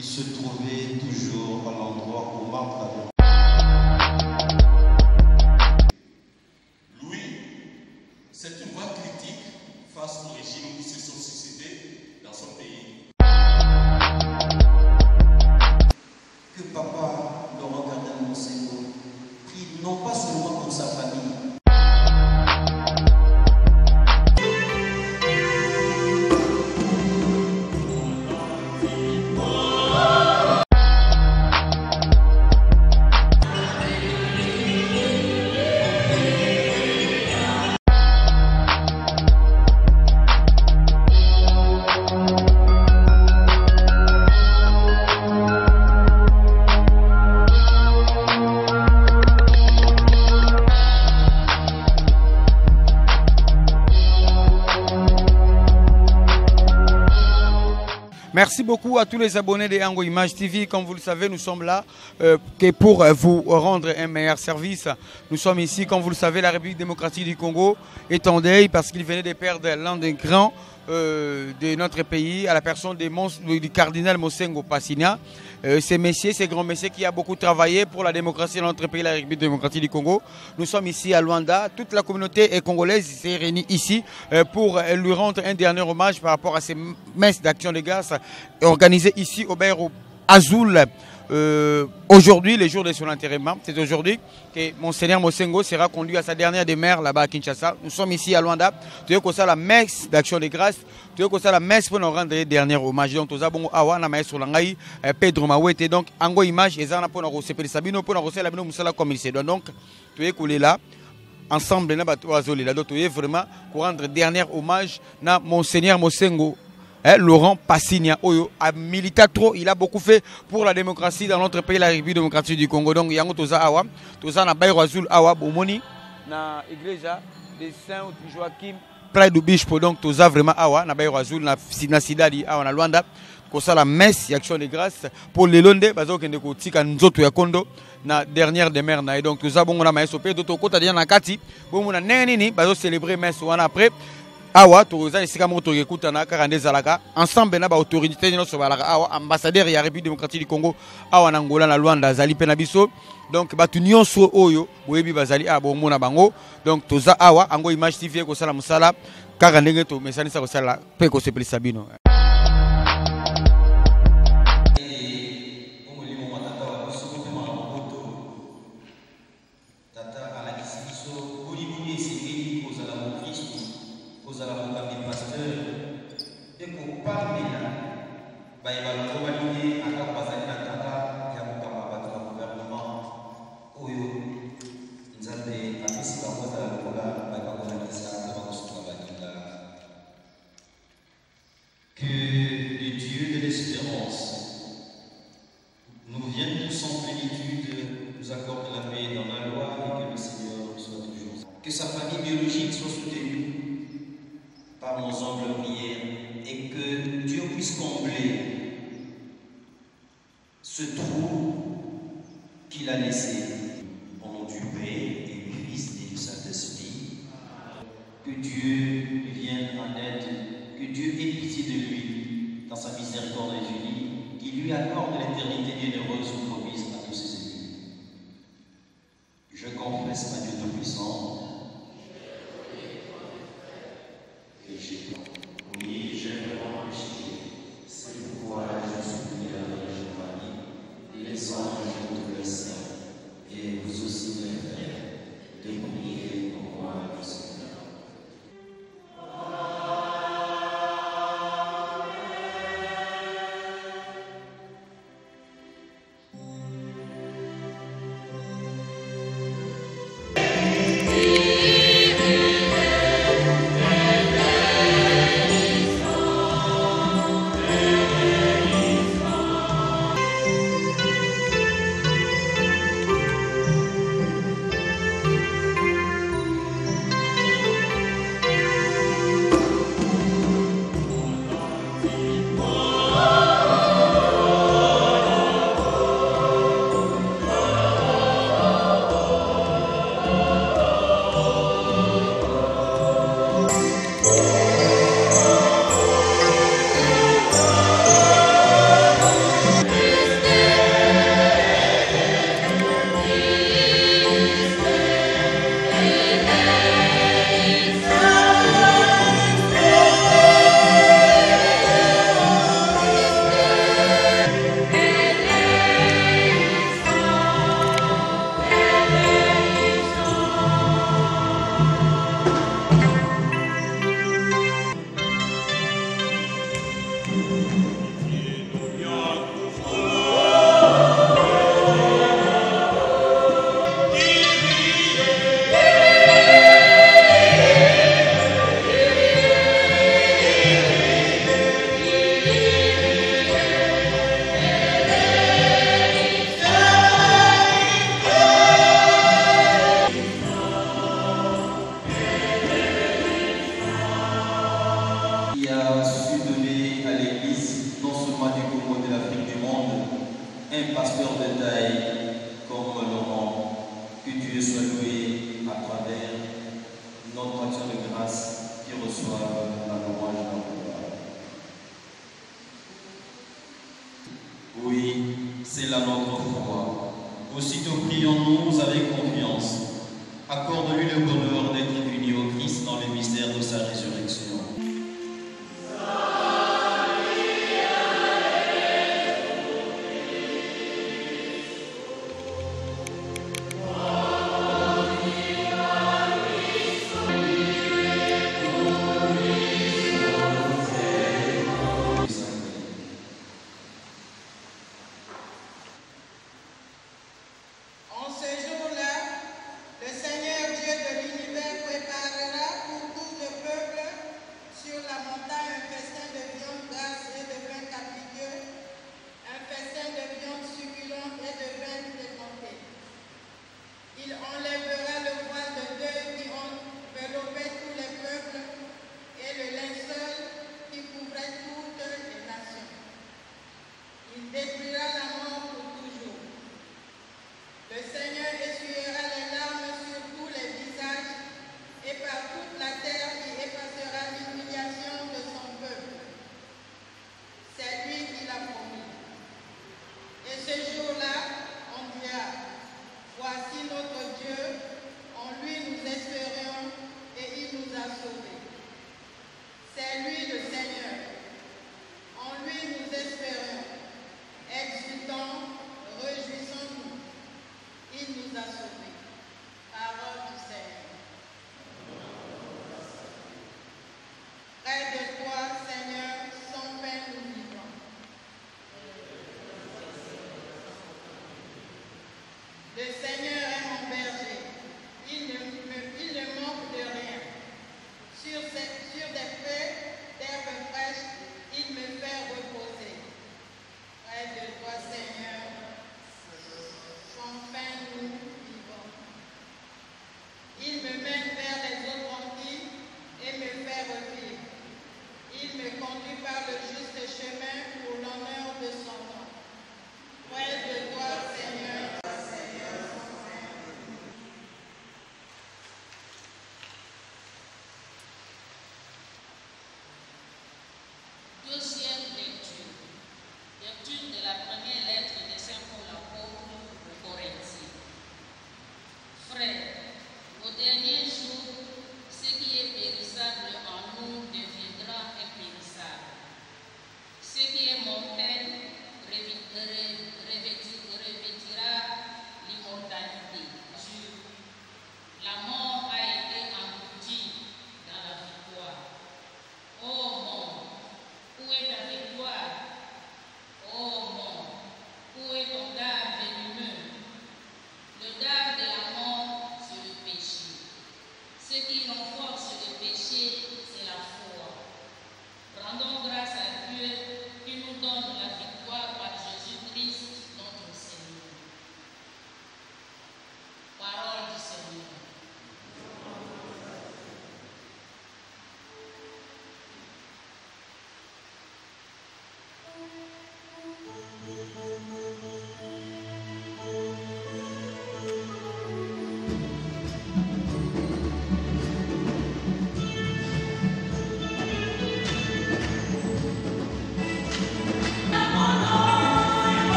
il se trouvait toujours à l'endroit où Marthe avait. Louis, c'est une voix critique face aux régimes qui se sont succédés dans son pays. Que papa le regardait dans ses mots, prie non pas seulement pour sa famille. Merci beaucoup à tous les abonnés de Yango Image TV. Comme vous le savez, nous sommes là pour vous rendre un meilleur service. Nous sommes ici, comme vous le savez, la République démocratique du Congo est en deuil parce qu'il venait de perdre l'un des grands de notre pays, à la personne du cardinal Mosengo Passinia. Ces grands messieurs qui a beaucoup travaillé pour la démocratie dans notre pays, la République démocratique du Congo. Nous sommes ici à Luanda. Toute la communauté congolaise s'est réunie ici pour lui rendre un dernier hommage par rapport à ces messes d'action de grâce organisées ici au Bairro Azul. Aujourd'hui, le jour de son enterrement, c'est aujourd'hui que Monseigneur Mosengo sera conduit à sa dernière demeure là-bas à Kinshasa. Nous sommes ici à Luanda. Tu veux que ça la messe d'action de grâce, tu veux que ça la messe pour nous rendre un dernier hommage. Donc, nous avons awa na maestro langai Pedro Mawete. Donc, Yango Image et ça pour nous recevoir Sabino pour nous recevoir la musala comme il se doit. Donc, tu veux couler là ensemble na bato azoli là. Donc, tu veux vraiment rendre dernier hommage na Monseigneur Mosengo. Laurent Passinia, a milité trop, il a beaucoup fait pour la démocratie dans notre pays, la République démocratique du Congo. Donc, Yango Toza Awa, Toza na Bairro Azul Awa, Bomoni, na Iglesia de Saint-Joachim, Près du Bishpo. Donc, Toza vraiment Awa, na Bairro Azul, na Sidadi Awa, na Luanda, Kosa la messe, action de grâce pour les Londais, Bazo Kendeko Tika Nzoto Yakondo, na dernière demeure. Donc, Toza Bongo na Maestro P, Doto Kota Diana Kati, Bongo na Nenini, Bazo célébrer messe ou après. Awa toza esika moko tokekutana kaka nde ezalaka ensemble na ba autorité nyonso balaka awa ambassadeur ya République démocratique du Congo awa na Angola na Luanda azali pe na biso. Donc batu nyonso oyo boyebi bazali abomona bango. Donc toza awa Yango Image TV ko sala musala kaka ndenge to mesanisa ko sala pe ko sepelisa bino. Que le Dieu de l'espérance nous vienne tous en plénitude, nous accorde la paix dans la loi et que le Seigneur soit toujours. Que sa famille biologique soit soutenue par nos humbles prières et que Dieu puisse combler ce trou qu'il a laissé. Au nom du Père et du Fils et du Saint-Esprit, que Dieu lui vienne en aide, que Dieu ait pitié de lui dans sa miséricorde infinie, qu'il lui accorde l'éternité bienheureuse promise à tous ses ennemis. Je confesse à Dieu Tout-Puissant que j'ai vraiment péché. C'est pourquoi je supplie la Vierge Marie, les anges et tous les saints, et vous aussi mes frères, de prier pour moi le Seigneur. un pasteur de taille comme Laurent. Que Dieu soit loué à travers notre action de grâce qui reçoit la louange de la gloire. Oui, c'est là notre foi. Aussitôt prions-nous avec confiance. Accorde-lui le bonheur d'être unis au Christ dans le mystère de sa résurrection.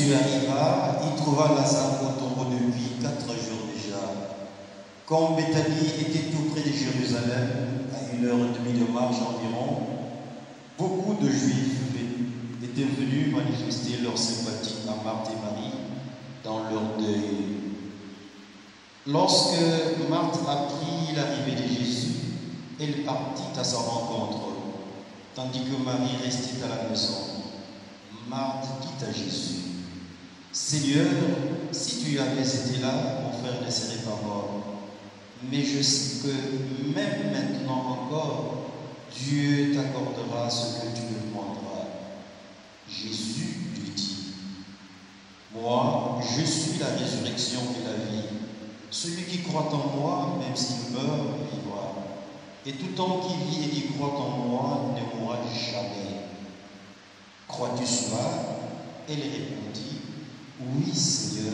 Jésus arriva, il trouva Lazare au tombeau depuis 4 jours déjà. Comme Béthanie était tout près de Jérusalem, à 1h30 de marche environ, beaucoup de Juifs étaient venus manifester leur sympathie à Marthe et Marie dans leur deuil. Lorsque Marthe apprit l'arrivée de Jésus, elle partit à sa rencontre, tandis que Marie restait à la maison. Marthe dit à Jésus: Seigneur, si tu avais été là, mon frère ne serait pas mort. Mais je sais que même maintenant encore, Dieu t'accordera ce que tu me demanderas. Jésus lui dit: Moi, je suis la résurrection et la vie. Celui qui croit en moi, même s'il meurt, vivra. Et tout homme qui vit et qui croit en moi ne mourra jamais. Crois-tu cela? Elle répondit: Oui, Seigneur,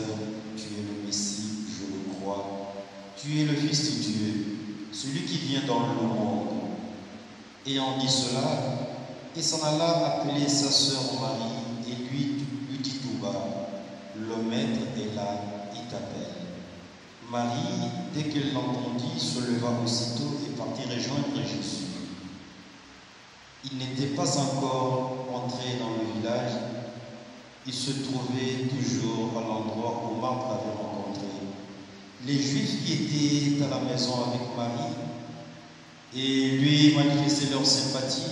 tu es le Messie, je le crois. Tu es le Fils de Dieu, celui qui vient dans le monde. Ayant dit cela, il s'en alla appeler sa sœur Marie et lui dit tout bas: Le Maître est là, il t'appelle. Marie, dès qu'elle l'entendit, se leva aussitôt et partit rejoindre Jésus. Il n'était pas encore entré dans le village. Il se trouvait toujours à l'endroit où Marthe l'avait rencontré. Les Juifs qui étaient à la maison avec Marie et lui manifestaient leur sympathie,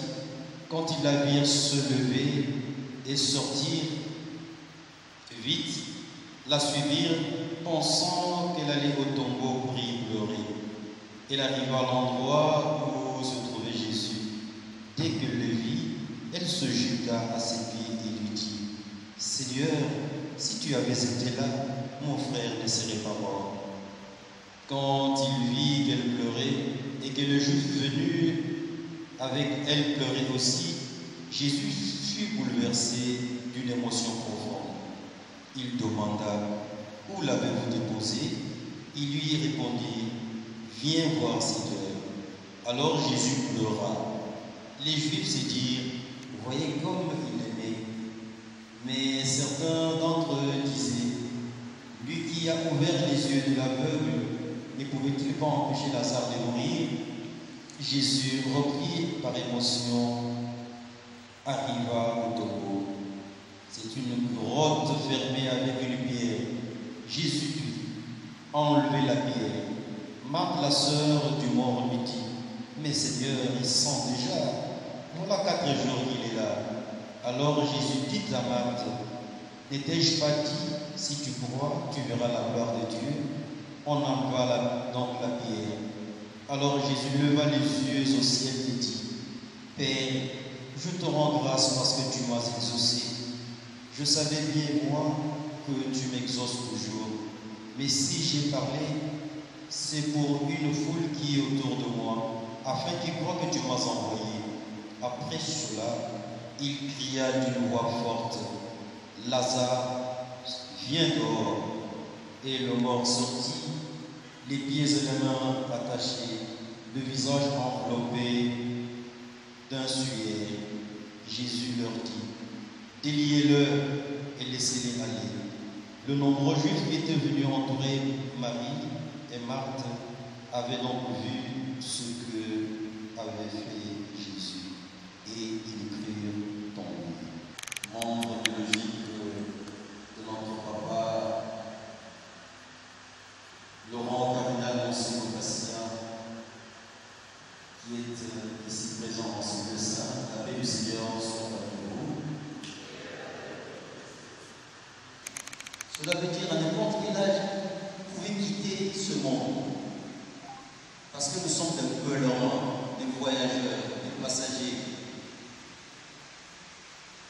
quand ils la virent se lever et sortir vite, la suivirent, pensant qu'elle allait au tombeau pour y pleurer. Elle arriva à l'endroit où se trouvait Jésus. Dès qu'elle le vit, elle se jeta à ses pieds et lui dit: Seigneur, si tu avais été là, mon frère ne serait pas mort. Quand il vit qu'elle pleurait et que le juif venu avec elle pleurait aussi, Jésus fut bouleversé d'une émotion profonde. Il demanda: Où l'avez-vous déposé? Il lui répondit: Viens voir, Seigneur. Alors Jésus pleura. Les Juifs se dirent: Voyez comme il aimait. Mais certains d'entre eux disaient: Lui qui a ouvert les yeux de l'aveugle, ne pouvait-il pas empêcher Lazare de mourir? Jésus, repris par émotion, arriva au tombeau. C'est une grotte fermée avec une pierre. Jésus dit: Enlevez la pierre. Marthe, la sœur du mort, lui dit: Mais Seigneur, il sent déjà. Voilà 4 jours qu'il est là. Alors Jésus dit à Marthe: N'étais-je pas dit, si tu crois, tu verras la gloire de Dieu? On enleva donc la pierre. Alors Jésus leva les yeux au ciel et dit: Père, je te rends grâce parce que tu m'as exaucé. Je savais bien, moi, que tu m'exauces toujours. Mais si j'ai parlé, c'est pour une foule qui est autour de moi, afin qu'ils croient que tu m'as envoyé. Après cela, il cria d'une voix forte: Lazare, viens dehors. Et le mort sortit, les pieds et les mains attachés, le visage enveloppé d'un suaire. Jésus leur dit: Déliez-le et laissez-les aller. Le nombreux juifs qui étaient venus entourer Marie et Marthe avaient donc vu ce que avait fait Jésus. Et ils crurent en lui. Membre biologique de notre papa, Laurent Cardinal Monsignor Bastien, qui est ici présent en ce lieu saint, la paix du Seigneur soit avec vous. Cela veut dire à n'importe quel âge, vous pouvez quitter ce monde. Parce que nous sommes des pèlerins, des voyageurs, des passagers.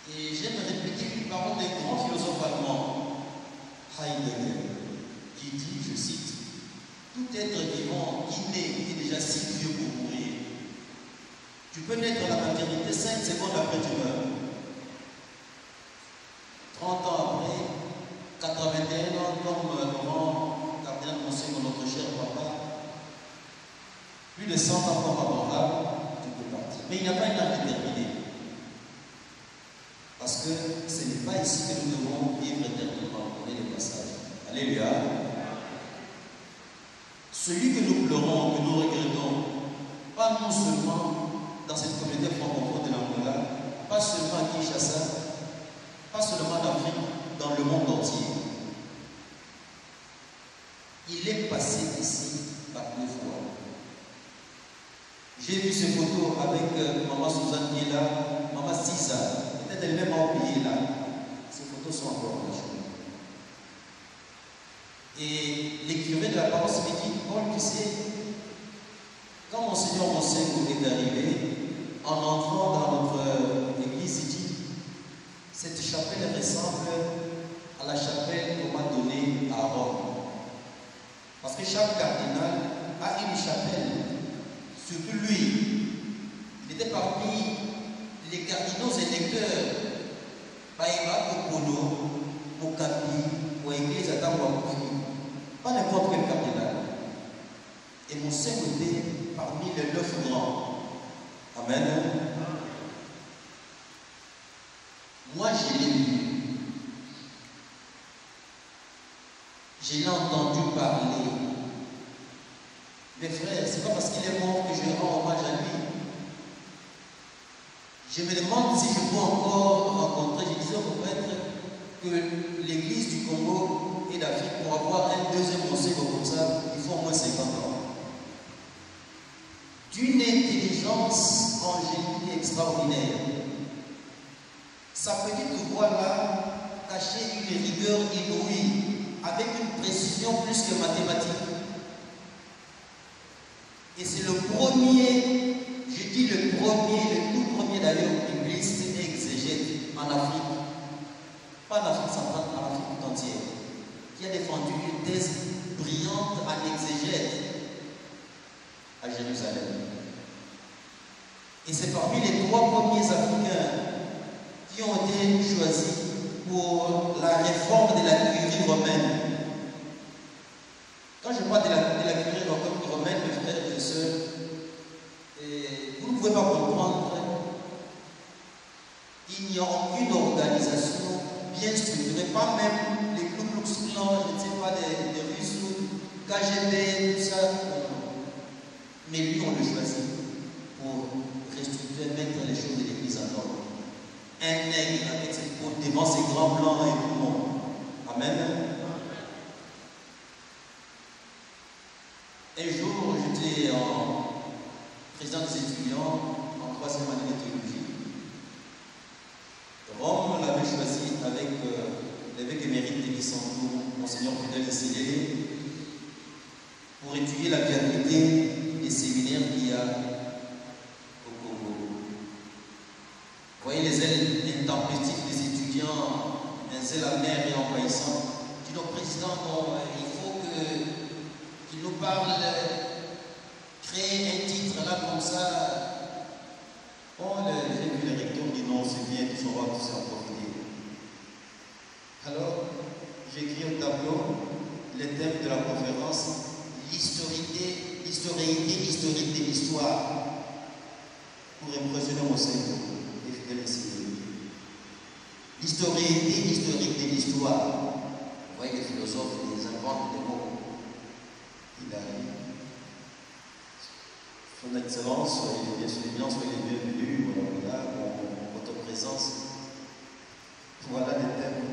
Et j'aime répéter une parole d'un grand philosophe allemand, Heidegger, qui dit, je cite: Tout être vivant, inné, est déjà si vieux pour mourir. Tu peux naître à la maternité 5 secondes après tu meurs. 30 ans après, 81 ans, comme Laurent Cardinal Monsignor, notre cher papa, plus de 100 ans comme abordable, tu peux partir. Mais il n'y a pas une âge déterminée. Parce que ce n'est pas ici que nous devons vivre éternellement. On connaît le passage. Alléluia. Celui que nous pleurons, que nous regrettons, pas non seulement dans cette communauté francophone de l'Angola, pas seulement à Kinshasa, pas seulement en Afrique, dans le monde entier. Il est passé ici par 2 fois. J'ai vu ces photos avec maman Suzanne qui est là, maman Sisa, peut-être elle-même a oublié là. Ces photos sont encore là. Et les curés de la paroisse me disent, Paul, tu sais, quand Monseigneur Monsengo est arrivé, en entrant dans notre église, il dit, cette chapelle ressemble à la chapelle qu'on m'a donnée à Rome. Parce que chaque cardinal a une chapelle. Surtout lui, il était parmi les cardinaux électeurs. Baïba, Kokono, Mokapi, ou Église à Tamouakofi. Pas n'importe quel cardinal. Et mon Saint était parmi les 9 grands. Amen. Moi, je l'ai lu. Je l'ai entendu parler. Mes frères, ce n'est pas parce qu'il est mort que je rends hommage à lui. Je me demande si je peux encore rencontrer, je disais au prêtre que l'église du Congo et d'Afrique, pour avoir un deuxième conseil comme ça, il faut au moins 50 ans. D'une intelligence angélique extraordinaire. Sa petite voix-là cachait une rigueur inouïe, avec une précision plus que mathématique. Et c'est le premier, je dis le tout premier d'ailleurs, bibliste et exégète en Afrique. Pas en Afrique centrale, en Afrique tout entière. Qui a défendu une thèse brillante en exégète à Jérusalem. Et c'est parmi les 3 premiers Africains qui ont été choisis pour la réforme de la curie romaine. Quand je parle de la curie romaine, mes frères et sœurs, vous ne pouvez pas comprendre, il n'y a aucune organisation bien structurée, pas même les Ku Klux Klan, je ne sais pas, des Russes, KGB, tout ça. Mais lui, on le choisit pour restructurer, mettre les choses de l'église en ordre. Un nègre avec cette peau devant ses grands blancs et tout le monde. Amen. Un jour, j'étais président des étudiants en 3e année de théologie. Rome l'avait choisi avec l'évêque émérite de Kissantou, Monseigneur Fidèle Célé, pour étudier la viabilité des séminaires qu'il y a au Congo. Vous voyez les ailes intempestives des étudiants, un zèle amer et envahissant. Je dis au président, bon, il faut qu'il nous parle, créer un titre là comme ça. Bon, j'ai vu le recteur dit non, c'est bien, tout ça va tous en profiter. Alors, j'ai écrit au tableau le thème de la conférence, l'historique de l'histoire, pour impressionner mon cerveau et fidèle essayer. L'historique de l'histoire. Vous voyez, les philosophes, ils inventent des mots. Il a dit, Son Excellence, soyez les bienvenus, voilà, votre présence. Voilà les thèmes.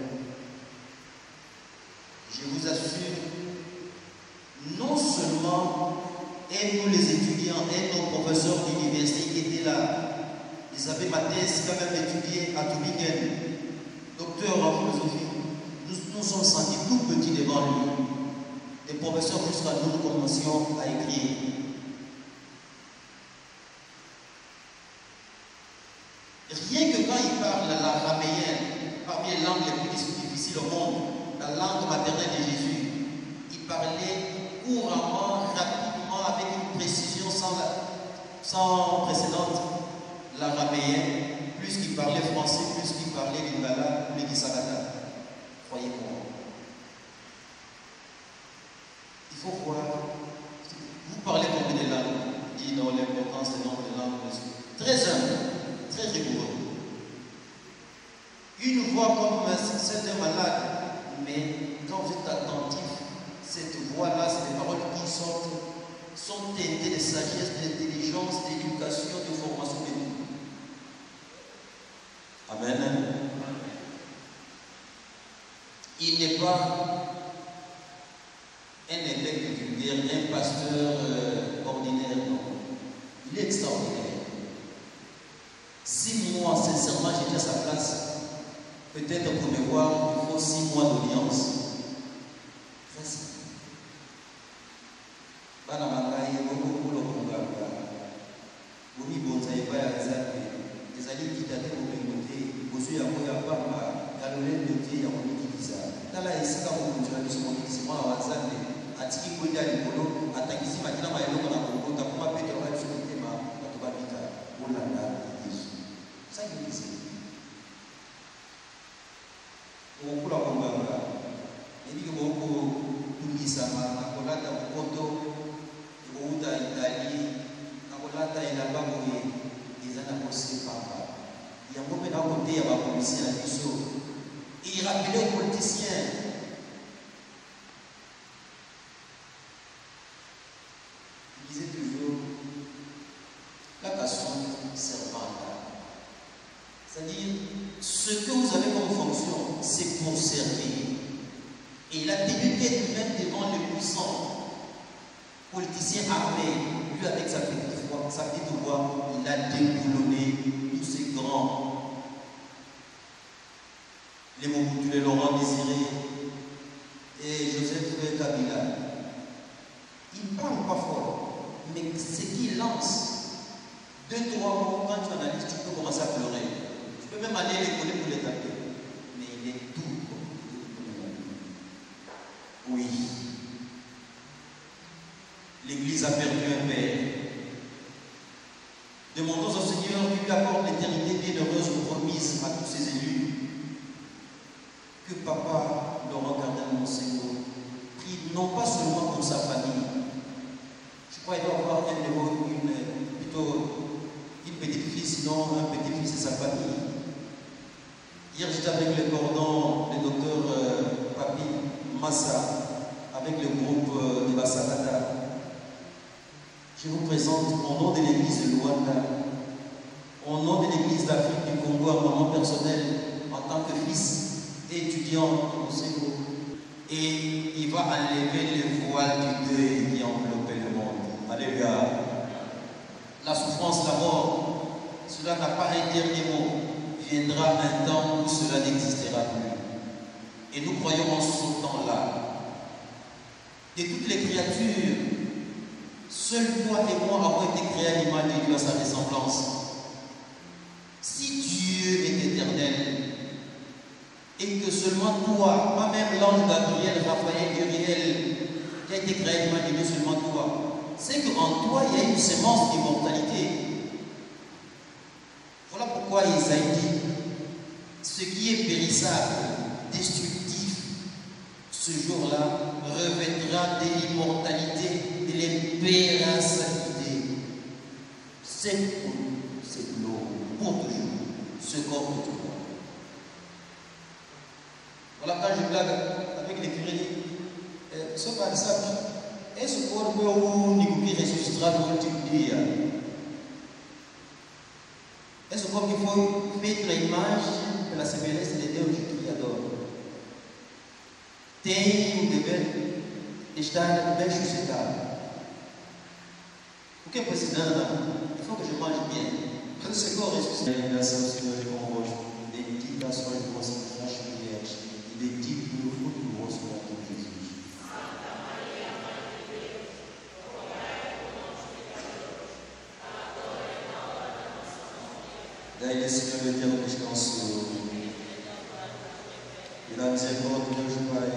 Je vous assure, non seulement nous les étudiants et nos professeurs d'université qui étaient là, ils avaient ma thèse quand même étudiée à Tübingen, docteur en philosophie, nous sommes sentis tout petits devant lui. Les professeurs jusqu'à nous commencions à écrire. Rien que quand il parle l'araméen, parmi les langues les plus difficiles au monde, la langue maternelle de Jésus, il parlait couramment, rapidement, avec une précision sans précédente, l'araméen, plus qu'il parlait français, plus qu'il parlait lingala, plus qu'il sagata. Croyez-moi. Il faut voir. Vous parlez combien de langues? Dis non, l'importance des nombres de langues. Très humble, très rigoureux. voit comme c'est un malade, mais quand vous êtes attentif, cette voix-là, c'est des paroles qui sont teintées de sagesse, d'intelligence, d'éducation, de formation de nous. Amen. Il n'est pas un évêque vulgaire, un pasteur ordinaire, non. Il est extraordinaire. Si moi, sincèrement, j'étais à sa place, peut-être pour me voir, il faut 6 mois d'audience. Facile. Bana mangai, beaucoup de gens Boni bonzaï ba ya zape. Les alliés qui t'attaquent au communauté, aux yeux à Moya Pamba, à l'olène de Dieu, à Monikisa. Dans la Esika, on continue à se montrer, c'est moi à Zape. À Tiki Koda Libolo, à Takisi Makina Maïlo, on a beaucoup de temps, Péter, on va sur le thème, à Tobabita, Olanda, Jésus. Ça, il est ici. Okula konganga ebi boko kumisama akolata kokoto outa Italie akolata elamba boye ezana kose papa yango mpe na kote ya bapolisi na biso il rappelait aux politiciens il disait toujours kaka son servante, c'est-à-dire ce que vous avez comme fonction, c'est pour servir. Et il a tenu tête même devant les puissants politiciens armés. Lui, avec sa petite voix, il a déboulonné tous ces grands. Les Mobutu, les Laurent Désiré et Joseph Kabila. Il ne parle pas fort, mais ce qu'il lance, 2-3 mots, quand tu analyses, tu peux commencer à pleurer. Tu peux même aller les coller pour les taper. Mais il est tout. Oui. L'Église a perdu un père. Demandons au Seigneur qu'il lui accorde l'éternité bienheureuse promise à tous ses élus. Que Papa Laurent Cardin Monsengo prie non pas seulement pour sa famille. Je crois qu'il doit avoir une petite fille, sinon un petit fils et sa famille. Hier, j'étais avec le cordon, le docteur Papi Massa, avec le groupe de Basakata. Je vous présente au nom de l'église de Luanda, au nom de l'église d'Afrique du Congo, à mon nom personnel, en tant que fils et étudiant au Congo. Et il va enlever le voile du deuil qui enveloppait le monde. Alléluia. La souffrance, la mort, cela n'a pas un dernier mot. Viendra un temps où cela n'existera plus. Et nous croyons en ce temps-là. De toutes les créatures, seul toi et moi avons été créés à l'image de Dieu à sa ressemblance. Si Dieu est éternel, et que seulement toi, pas même l'ange Gabriel, Raphaël, Uriel, qui a été créé à l'image de Dieu, seulement toi, c'est qu'en toi, il y a une sémence d'immortalité. Voilà pourquoi Isaïe dit, ce qui est périssable, destructif, ce jour-là, revêtra de l'immortalité, de l'impérissabilité. C'est l'eau, pour toujours, ce corps pour toujours. Voilà, quand je blague avec les curés, ce par exemple, est-ce qu'on peut nous ressuscitera dans le dire? Est-ce qu'il faut mettre l'image de la séméresse de Dieu qui adore? Tem o dever de estar bem sossegado. O que é precisando? Il faut que je mange bien. Quando o Senhor ressuscita, graças ao Senhor é convosco. Bendita a sois vós entre as mulheres, e bendito o fruto do vosso ventre, Jesus. Dai-lhe, Senhor, o eterno descanso. E da misericórdia de Deus Pai,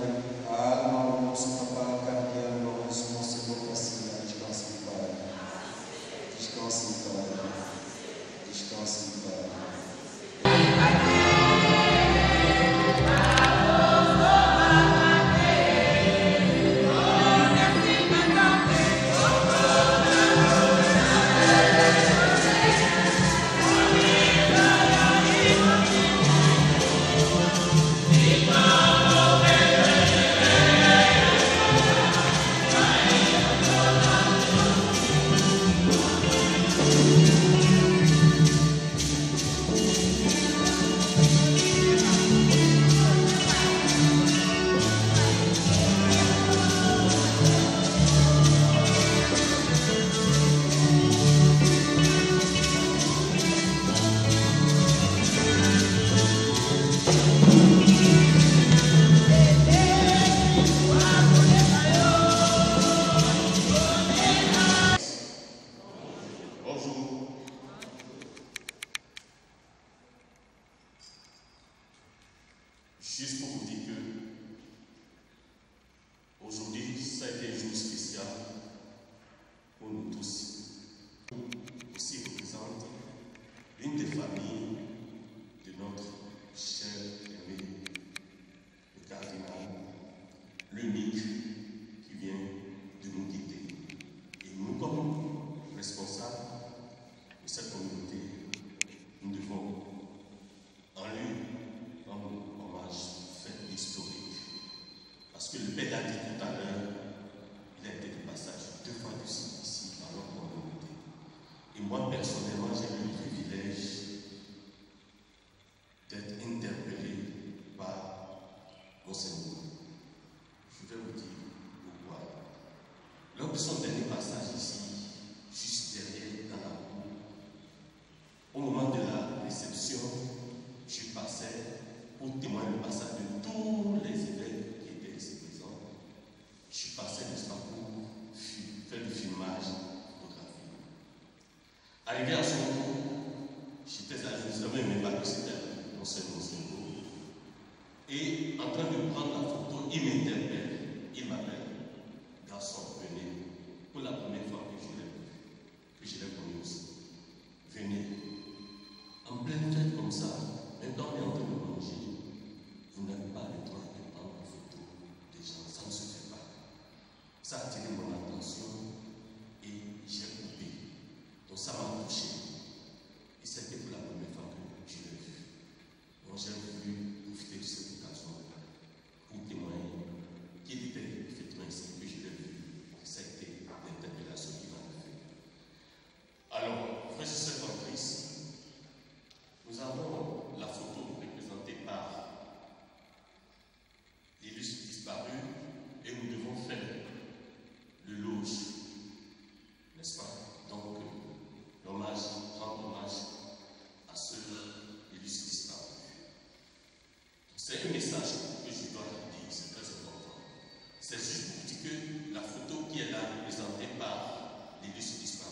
a alma, o nosso papá, a carne e a alma, o nosso Senhor, assim, descanse em paz. Descanse em paz. Descanse em paz. Juste pour vous dire que aujourd'hui, ça a été un jour spécial pour nous tous. Aussi représente une des familles de notre cher aimé, le cardinal, l'unique qui vient de nous quitter. Et nous, comme responsables de cette communauté, nous devons en lui rendre hommage fait historique. Parce que le père l'a dit tout à l'heure, il a été de passage 2 fois ici dans notre communauté. Et moi, personnellement, j'ai eu le privilège d'être interpellé par Monseigneur. Je vais vous dire pourquoi. Lors de son dernier passage ici, juste derrière dans la cour, au moment de la réception, je passais pour témoigner le passage de tous les évêques qui étaient ici présents. Je passais, n'est-ce pas, pour faire le filmage photographique. Arrivé à son tour, j'étais à je ne savais même pas que c'était Monseigneur. Et en train de prendre la photo, il m'interpelle, il m'appelle. Garçon, venez. Pour la première fois que je l'ai connu aussi. Venez. En pleine fête comme ça, maintenant on est en train de manger, vous n'avez pas le droit de prendre une photo des gens, ça ne se fait pas. Ça a attiré mon attention et j'ai coupé. Donc ça m'a touché. Et c'était pour la première fois que je l'ai vu. Donc j'ai voulu profiter de cette occasion pour témoigner qu'il était effectivement ici que je l'ai vu. Et ça a été l'interpellation qui m'a fait. Alors, frères et sœurs en Christ, nous avons la photo représentée par l'illustre disparu et nous devons faire le loge, n'est-ce pas? Donc, l'hommage, rendre hommage à ce illustre disparu. C'est un message que je dois dire, c'est très important. C'est juste pour dire que la photo qui est là représentée par l'illustre disparu,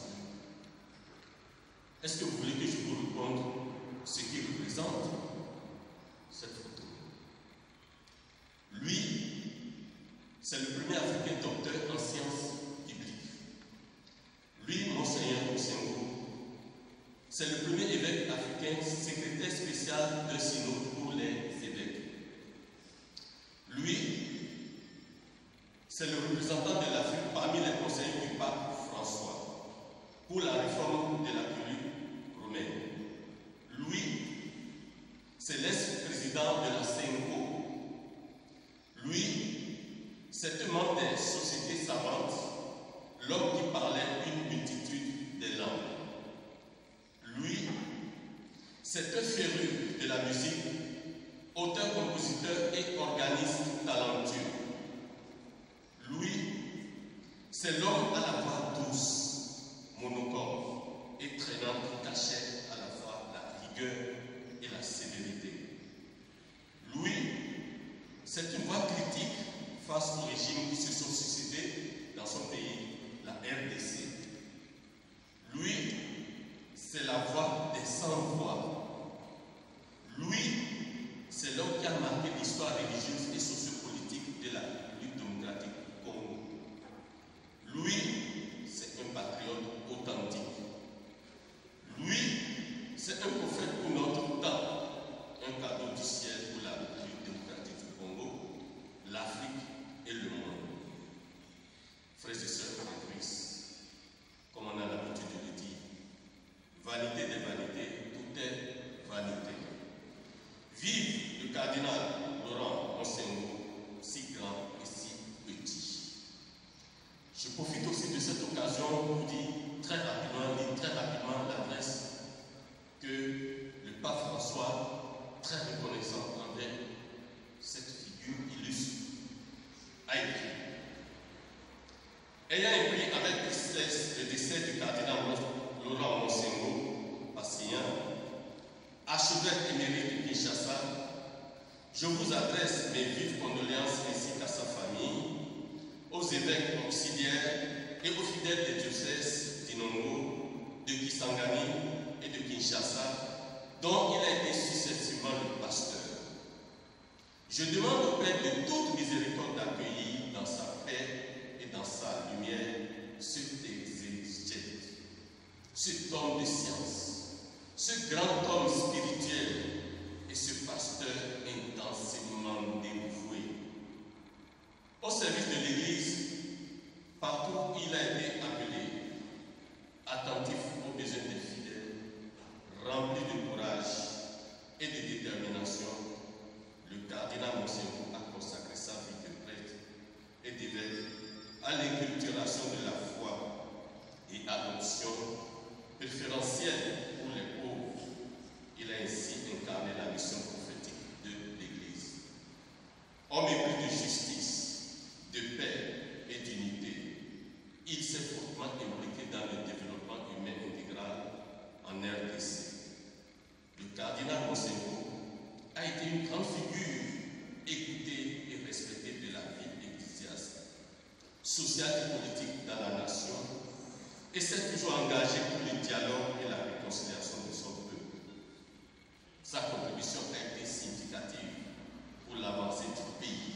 est-ce que vous voulez que je vous réponde ce qui représente cette photo? Lui, c'est le premier Africain docteur en sciences bibliques. Lui, Monseigneur Osengo, c'est le premier évêque africain secrétaire spécial de synode pour les évêques. Lui, c'est le représentant de l'Afrique parmi les conseillers du pape François pour la réforme de la curie romaine. Lui, c'est l'ex-président de la CENCO. Lui, c'est un membre des sociétés savantes, l'homme qui parlait une multitude de langues. Lui, c'est un féru de la musique, auteur, compositeur et organiste talentueux. Lui, c'est l'homme à la voix douce, monocorde et traînante qui cachait à la fois la rigueur et la sévérité. Lui, c'est une voix critique face aux régimes qui se sont succédés dans son pays, la RDC. Lui, c'est la voix des sans-voix. Lui, c'est l'homme qui a marqué l'histoire religieuse et sociopolitique de la République démocratique du Congo. Lui, c'est un patriote authentique. Lui, c'est un prophète pour notre temps, un cadeau du ciel pour la République démocratique du Congo, l'Afrique et le monde. Frères et sœurs en Christ, comme on a l'habitude de le dire, vanité des vanités, tout est vanité. Vive le cardinal Laurent Monseigneur, si grand et si petit. Je profite aussi de cette occasion pour dire très rapidement l'adresse que le pape François, très reconnaissant envers cette figure illustre, a écrit. Ayant appris avec tristesse le décès du cardinal Laurent Monseigneur, passien, archevêque émérite de Kinshasa, je vous adresse mes vives condoléances ainsi qu'à sa famille, aux évêques auxiliaires et aux fidèles des diocèses d'Inongo, de Kisangani et de Kinshasa, dont il a été successivement le pasteur. Je demande au Père de toute miséricorde d'accueillir dans sa paix et dans sa lumière cet exégète, cet homme de science, ce grand homme spirituel et ce pasteur intensément dévoué. Au service de l'Église, partout où il a été appelé, attentif aux besoins des fidèles, rempli de courage et de détermination, le cardinal Monseigneur a consacré sa vie de prêtre et d'évêque à l'inculturation de la foi et à l'option préférentielle pour les pauvres. Il a ainsi incarné la mission prophétique de l'Église. Homme épris de justice, de paix et d'unité, il s'est fortement impliqué dans le développement humain intégral en RDC. Le cardinal Monseigneur a été une grande figure écoutée et respectée de la vie ecclésiastique, sociale et politique dans la nation, et s'est toujours engagé pour le dialogue et la réconciliation de son peuple. Sa contribution a été significative pour l'avancée du pays.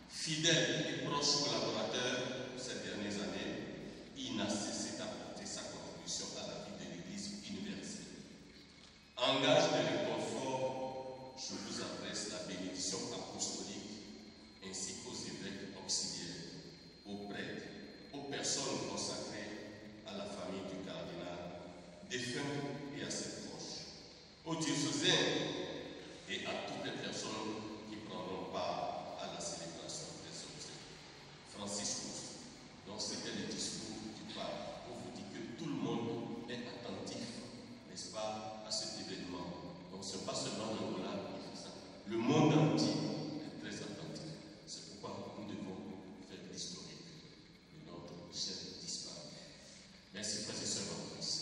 Fidèle et proche collaborateur ces dernières années, il n'a cessé d'apporter sa contribution à la vie de l'Église universelle. Engage de réconfort, je vous adresse la bénédiction apostolique ainsi qu'aux évêques auxiliaires, aux prêtres, aux personnes consacrées à la famille du cardinal, défunts et à ses proches, aux diocésains et à toutes les personnes qui prendront part à la célébration des obsèques. Franciscus, donc c'était le discours du pape pour vous dire que tout le monde est attentif, n'est-ce pas, à cet événement. Donc ce n'est pas seulement l'Angola qui fait ça. Le monde entier est très attentif. C'est pourquoi nous devons faire l'historique de notre chef disparu. Merci, frères et sœurs en Christ.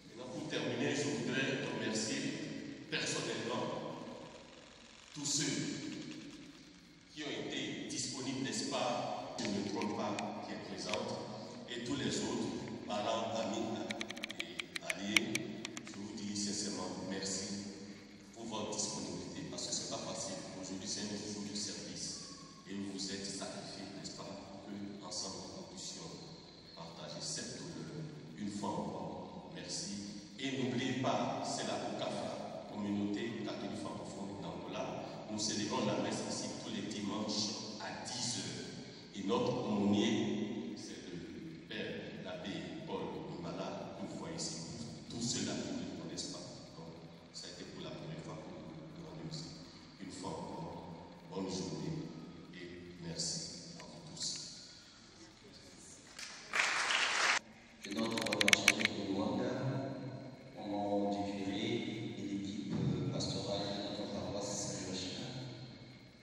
Maintenant, pour terminer, je voudrais remercier personnellement tous ceux qui ont été disponibles, n'est-ce pas, je ne me trompe pas, qui est présente, et tous les autres, parents, amis et alliés. Je vous dis sincèrement merci pour votre disponibilité, parce que ce n'est pas facile. Aujourd'hui, c'est un jour de service, et vous vous êtes sacrifiés, n'est-ce pas, pour que, ensemble, nous puissions partager cette douleur. Une fois encore, merci. Et n'oubliez pas, c'est la COCAFRA, Communauté catholique francophone d'Angola. Nous célébrons la messe ici tous les dimanches à 10h. Et notre aumônier, c'est le père, l'abbé Paul Imala, que vous voyez ici. Tous ceux-là qui ne le connaissent pas. Donc, ça a été pour la première fois que nous rendons ici. Une fois encore, bonne journée et merci à vous tous. De notre archevêque de Luanda, au nom du curé et l'équipe pastorale de notre paroisse Saint-Joachim,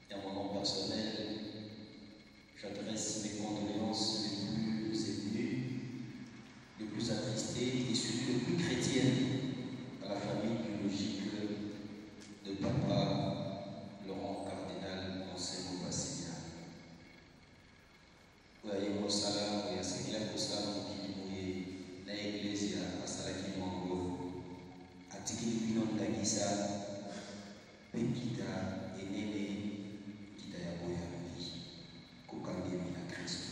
et à mon nom personnel, j'adresse mes condoléances les plus émues, les plus attristées et surtout les plus chrétiennes à la famille biologique de Papa Laurent Cardinal Monseigneur Bassilia. Waye mosala yasekila kusala mukilimuye na iglesia asalaki mwango atikili bino ndagisa pekita enene kita ya boyambi kokangemi na Kristo.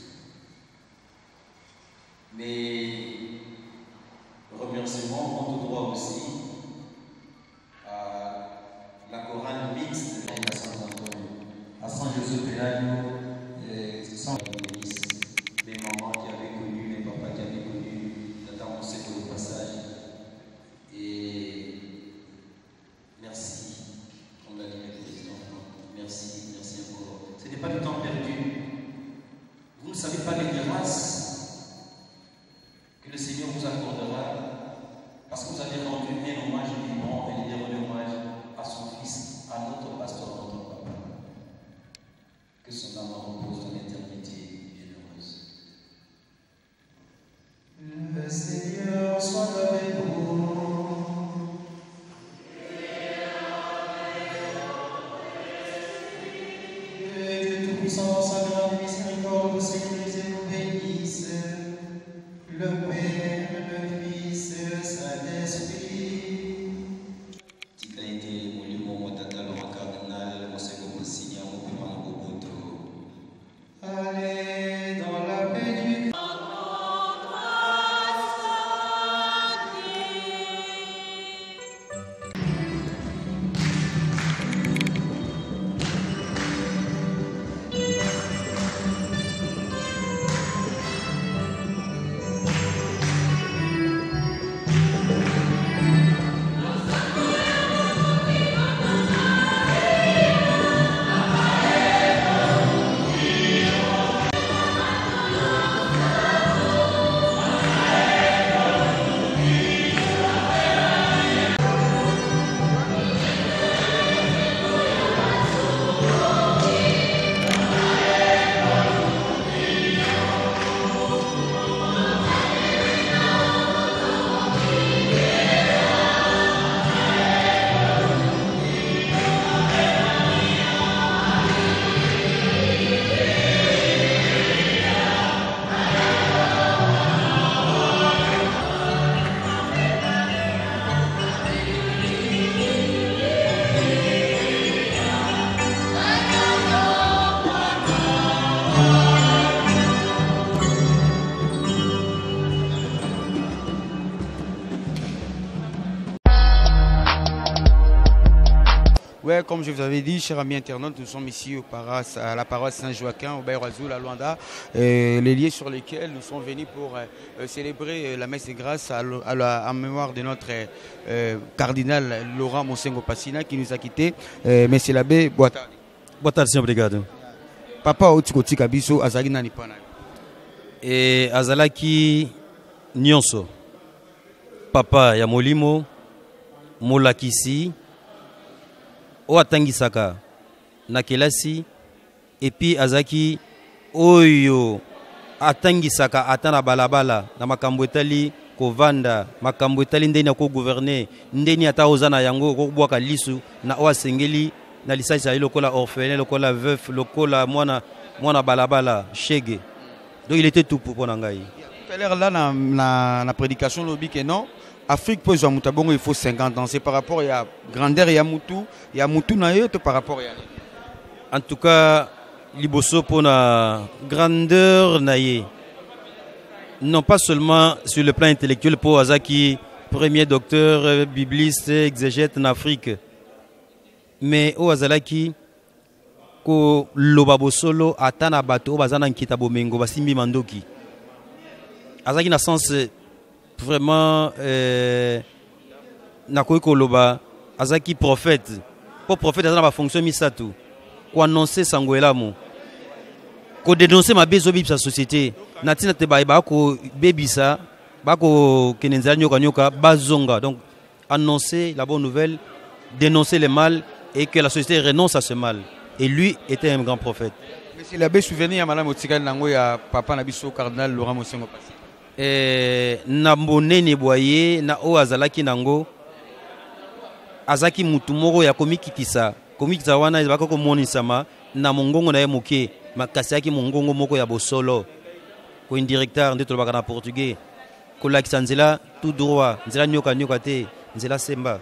Mais remerciements vont tout droit aussi à la chorale mixte de la Saint-Antoine, à Saint-Joseph-Pélagne, mes mamans qui avaient connu, mes papas qui avaient connu, notamment c'est au passage. Et Ouais, comme je vous avais dit, chers amis internautes, nous sommes ici à la paroisse Saint-Joachim, au Baïrazou, à Luanda, les lieux sur lesquels nous sommes venus pour célébrer la messe de grâce en mémoire de notre cardinal Laurent Mosengo Passina qui nous a quittés. Monsieur l'abbé, boa tarde. Boa tarde, senhor, obrigado. Papa Otiko Tikabiso, Azali Nanipana. Et Azalaki Nyonso, papa ya Molimo, Molakisi, Oatangisaka, Nakelasi, et puis Azaki Oyo, Atangisaka, Atana Balabala, na Makambwetali, Kovanda, Makambwetali ndeni ko gouverner, ndeni ata ozana yango ko bwaka lisu na oa sengeli na lisasa lokola orphelin, lokola veuf, lokola mwana balabala, shege. Donc il était tout pour Ngai. Tout à l'heure là dans la prédication lobby que non, Afrique peut jouer Moutabongo il faut 50 ans, c'est par rapport à grandeur il y a Moutou na yo par rapport à. En tout cas, liboso pour la grandeur naïe. Non pas seulement sur le plan intellectuel pour Azaki, premier docteur bibliste exégète en Afrique, mais au Azalaki ko lobabo solo atana bato bazana nkitabo mengo basimbi mandoki. Azaki na sens vraiment na ko loba Azaki prophète. Pour prophète azana ba fonction misatu. Ko annoncer sangoelamo. Ko dénoncer ma besobi sa société. Natina te ba ko bebisa ba ko kenenza nyoka bazonga. Donc annoncer la bonne nouvelle, dénoncer le mal et que la société renonce à ce mal. Et lui était un grand prophète. Monsieur l'abbé, souvenir à Madame Otikal Nango et à Papa Nabiso cardinal Laurent Mosengo Passina. Na mbonene boye na o azalaki nango azaki mutumoro ya komikitisa wana ezaka ko monisama na mongongo na ye moke makasi yaki mongongo moko ya bosolo ko indirecteur ndeto lobaka na portugais ko lakisa nzela tout droit nzela nyoka te nzela semba.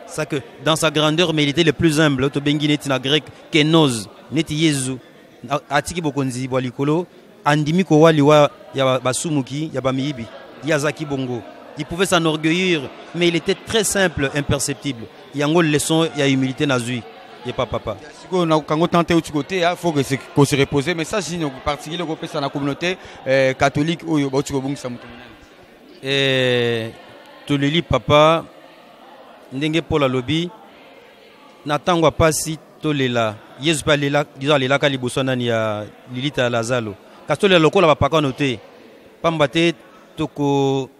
Ça que dans sa grandeur, mais il était le plus humble. To bengi neti na grec kenos neti Yezu atiki bokonzi bolikolo andimi ko wali wa ya basumuki ya bamiyibi yazaki bongo. Il pouvait s'enorgueillir, mais il était très simple, imperceptible. Yango leçon ya humilité nazui. Et papa. Quand on tente au côté, il faut que se reposer. Mais ça, c'est particulier dans la communauté catholique où il y a beaucoup de gens. Et tu le lis, papa. Ndenge pour la lobby natangwa pasi tolela yesu pa lela diza lela ka liboso nani ya lilita lazalo kasto le lokola ba paka noté pamba te toko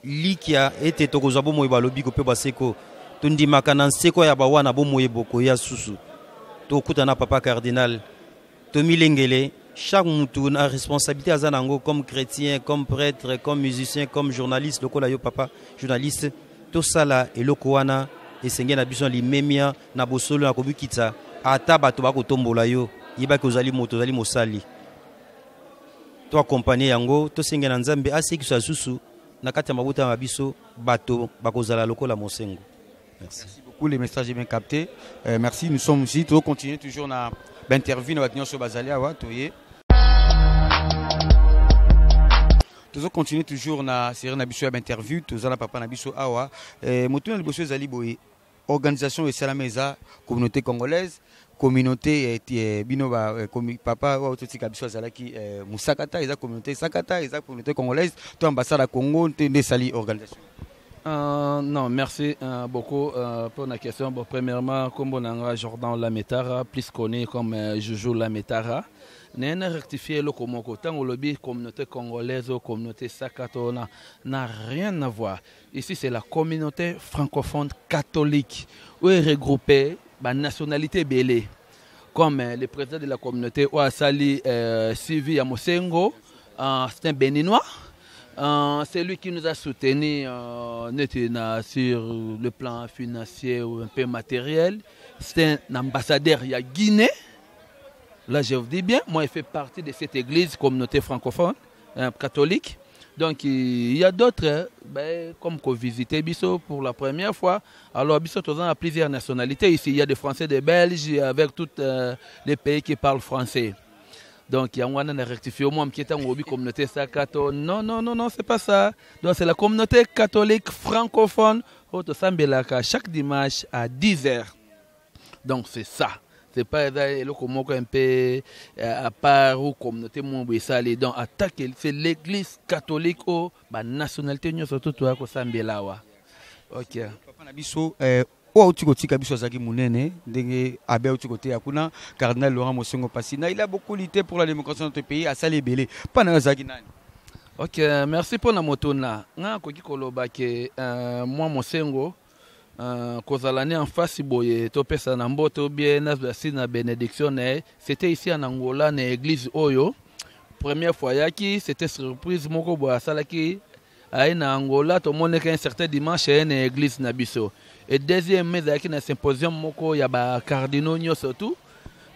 likia ete toko zabo moye ba lobby ko pe baseko tundi makana seko ya ba wana bo moye boko ya susu to kutana papa cardinal to milengele chaque mutu na responsabilité azanango comme chrétien comme prêtre comme musicien comme journaliste lokola yo papa journaliste tout ça là et lokoana et sengé na biso limemia na bosolo na kobukitsa ata bato ba ko tombola yo yiba ko zali moto zali mosali to accompagner yango to sengé na nzambe aseki sa susu na kati ya mabuta ya biso bato bakozala lokola Mosengo. Merci beaucoup, les messages bien captés. Merci, nous sommes ici, tu continuer toujours na l'interview na batnion so bazalia wa toye. Nous continuons toujours na série Nabiso interview, tous na papa Nabiso awa. Moto na liboso ezali boye organisation et salameza communauté congolaise, communauté bino ba papa wa ototika biso azalaki musakata eza communauté sakata eza communauté congolaise, to ambassade à Congo ndé sali organisation. Non, merci beaucoup pour la question. Bon, premièrement, comme on a Jordan Lametara, plus connu comme Joujou Lametara. Nous avons rectifié le lobby communauté congolaise ou communauté sakato n'a rien à voir. Ici, c'est la communauté francophone catholique où est regroupée la nationalité belé. Comme le président de la communauté Ouassali Sylvie Mosengo, c'est un béninois. C'est lui qui nous a soutenus sur le plan financier ou un peu matériel. C'est un ambassadeur il y a Guinée. Là, je vous dis bien, moi, je fais partie de cette église, communauté francophone, catholique. Donc, il y a d'autres, comme qu'on visitait Bissau pour la première fois. Alors, Bissau, on a plusieurs nationalités. Ici, il y a des Français, des Belges, avec tous les pays qui parlent français. Donc, il y a un rectifié au moins qui est en communauté sakato. Non, c'est pas ça. Donc, c'est la communauté catholique francophone. Chaque dimanche à 10h. Donc c'est ça. C'est pas le comment un peu à part ou communauté mon ça les donc attaque c'est l'église catholique au ba nationalité nous surtout toi ko sambelawa. OK. Papa na biso o tu kotika biso zaki munene ndenge abe o tu kote akuna cardinal Laurent Mosengo Passina il a beaucoup lutté pour la démocratie dans notre pays à Salébélé. Pas na zaki nani. OK, merci pour la motona. Nga koki koloba ke moi Mosengo kozalane en face boye topesa na mboto bien na bénédiction c'était ici en Angola na église oyo première fois yaki c'était surprise moko boya salaki ai na Angola to mone qu'un certain dimanche na église na biso et deuxième mais yaki na symposium moko ya ba cardinaux surtout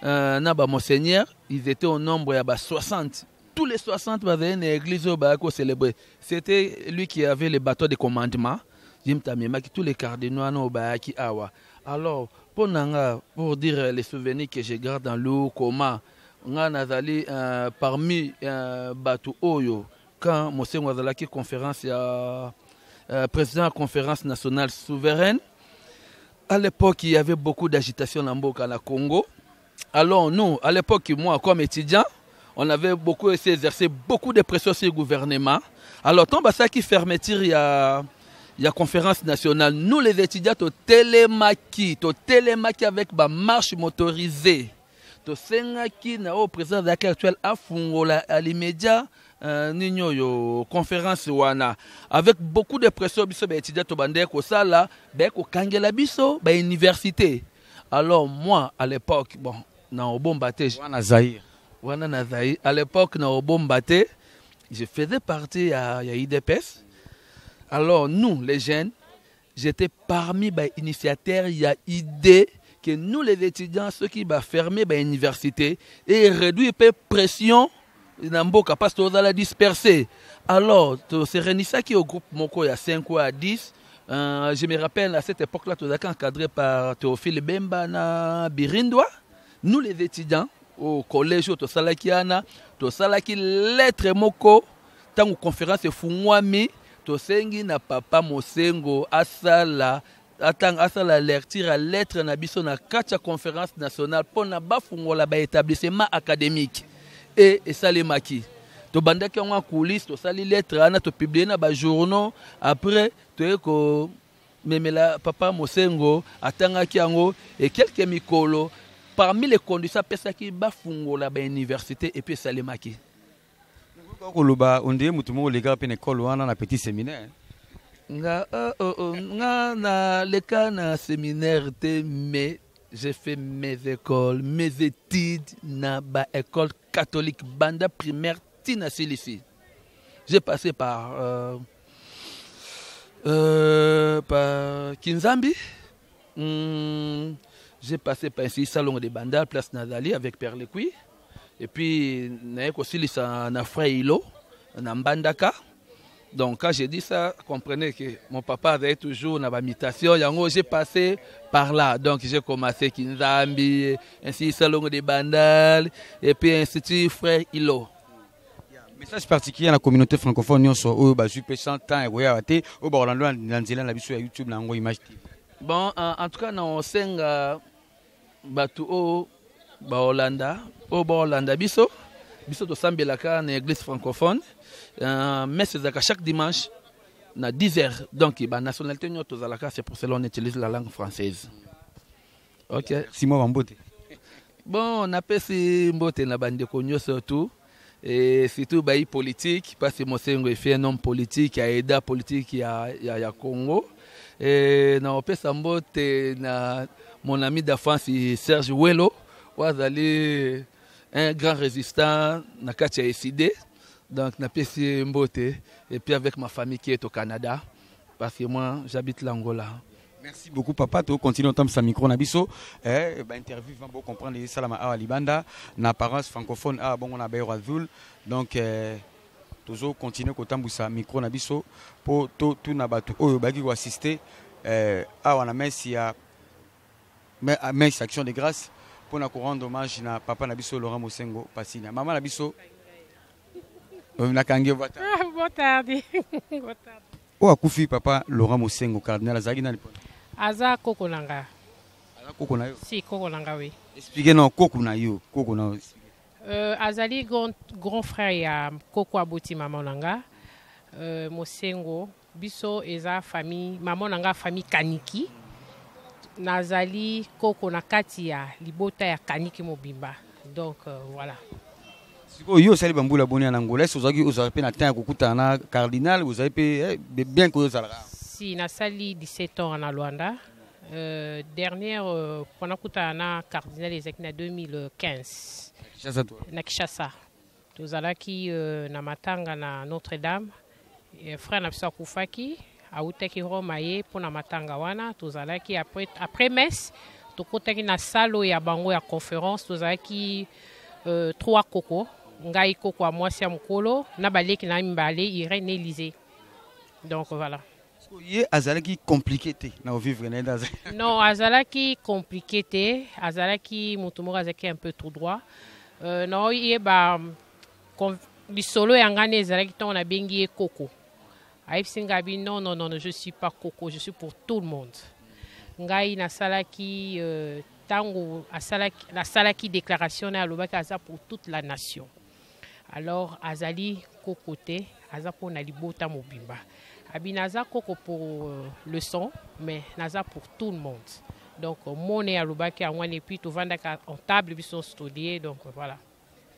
na ba monseigneur ils étaient au nombre ya ba 60 tous les 60 bazaient na église au ba ko célébrer c'était lui qui avait le bateau de commandement. Tous les cardinaux awa. Alors, pour dire les souvenirs que je garde dans l'eau, comment nazali parmi Batu Oyo, quand Monsieur Wazalaki conférence, président de la conférence nationale souveraine, à l'époque, il y avait beaucoup d'agitation dans le Congo. Alors, nous, à l'époque, moi, comme étudiant, on avait beaucoup essayé d'exercer beaucoup de pression sur le gouvernement. Alors, tant que ça qui fermeture, il y a conférence nationale. Nous, les étudiants, au télémaki avec ma marche motorisée. To sengaki na au président actuel a fungola à l'immédiat yo conférence wana avec beaucoup de pression biso ba étudiants to bande ko sala ba ko kangela biso ba université. Alors moi à l'époque bon na obombaté wana Zaïre à l'époque na obombaté je faisais partie à IDPS. Alors, nous, les jeunes, j'étais parmi les initiateurs, il y a idée que nous, les étudiants, ceux qui vont fermer l'université et réduire la pression, parce que la disperser. Alors, c'est Renissa qui est au groupe Moko, il y a 5 ou à 10. Je me rappelle, à cette époque-là, tu as encadré par Théophile Bemba na Birindwa. Nous, les étudiants, au collège, au Salakiana, au Salaki lettre Moko, tant que conférence est Fououami, tosengi na papa Mosengo asala lecture lettre na biso na kacha conférence nationale pour na bafungola ba établissement académique et salemaki to bandaki on coulisse to sali lettre ana to publier na ba journaux après to ko memela papa Mosengo atangaki yango et quelques mikolo parmi les conditions pesaki bafungola ba université et puis salemaki. On dit mutumo les gars pene école wana na petit séminaire. Nga na le cas na séminaire te mais j'ai fait mes écoles, mes études na ba école catholique banda primaire tina ici. J'ai passé par Kinzambi. J'ai passé par ici salon de banda place Nazali avec Père Lequi. Et puis, aussi na frère Hilo, na Mbandaka. Donc, quand j'ai dit ça, comprenez que mon papa avait toujours dans la mutation. J'ai passé par là. Donc, j'ai commencé Kinzambi, ainsi Salon de Bandal, et puis Institut Frère Hilo. Message particulier à la communauté francophone, nous sommes au 100 ans et au Orlando, dans YouTube, dans Image TV. Bon, en tout cas, on sent Batu au Hollanda. Au Hollanda biso to sambelaka na église francophone mais c'est chaque dimanche na 10h donc ba nationalité nyoto zalaka c'est pour cela on utilise la langue française. OK Simon Bambote. Bon on appelle si mbote na bande konyo surtout et surtout ba politique parce que Mosengo est un homme politique qui a aidé la politique ya Congo et na opesa mbote na mon ami d'enfance Serge Welo wazali un grand résistant na katia SID donc na pesi mbote et puis avec ma famille qui est au Canada parce que moi j'habite l'Angola. Merci beaucoup papa, tu continues en temps sa micro na biso interview va beaucoup comprendre les salama à Libanda na apparence francophone à bon on a Bayro Azul donc toujours continuer ko tambusa micro na biso pour tout na batu oyo baki ko assister à wana merci à merci action de grâce pour nous rendre hommage à papa Nabiso Laurent Mosengo Passina. Maman Nabiso, na kange vata. Boa tarde. O akufi papa Laurent Mosengo cardinal azagi na lipo. Aza kokonanga. Koko na yo. Si, Koko Nanga, oui. Expliquez-nous Koko na yo. Koko na yo. Azali grand frère ya Koko Aboti Maman Nanga. Mosengo. Biso eza famille. Maman Nanga famille Kaniki. Nazali Koko na kati ya libota ya Kaniki Mobimba. Donc voilà. Siko yo sali bambula boni en Angola. Est-ce que vous avez pu atteindre kukuta na cardinal, vous avez pu bien que ça. Si na sali 17 ans en Luanda. Dernière pendant kuta cardinal ezaki na 2015. Na Kinshasa. Tozalaki na matanga na Notre-Dame. Frère na biso akufaki. Autaki Roma ye pour na matanga wana tozalaki après messe tokotaki na salo ya bango ya conférence tozalaki 3 Koko ngai Koko a mwasi ya mukolo na baleki na mbale Irène Élysée. Donc voilà. Ye azalaki compliqué te na vivre na ndaza. Non, azalaki compliqué te, azalaki mutumo azalaki un peu tout droit. Non, ye ba bisolo ya ngane azalaki ton na bengi Koko. Singabi, non, je ne suis pas Koko, je suis pour tout le monde. Ngai na salaki tango la salaki déclaration na lobaki aza pour toute la nation. Alors azali Kokote, aza pour na libota mobimba. Abi naza Koko pour le son, mais naza pour tout le monde. Donc mon et alobaki a et puis tout vandaka en table biso studier donc voilà.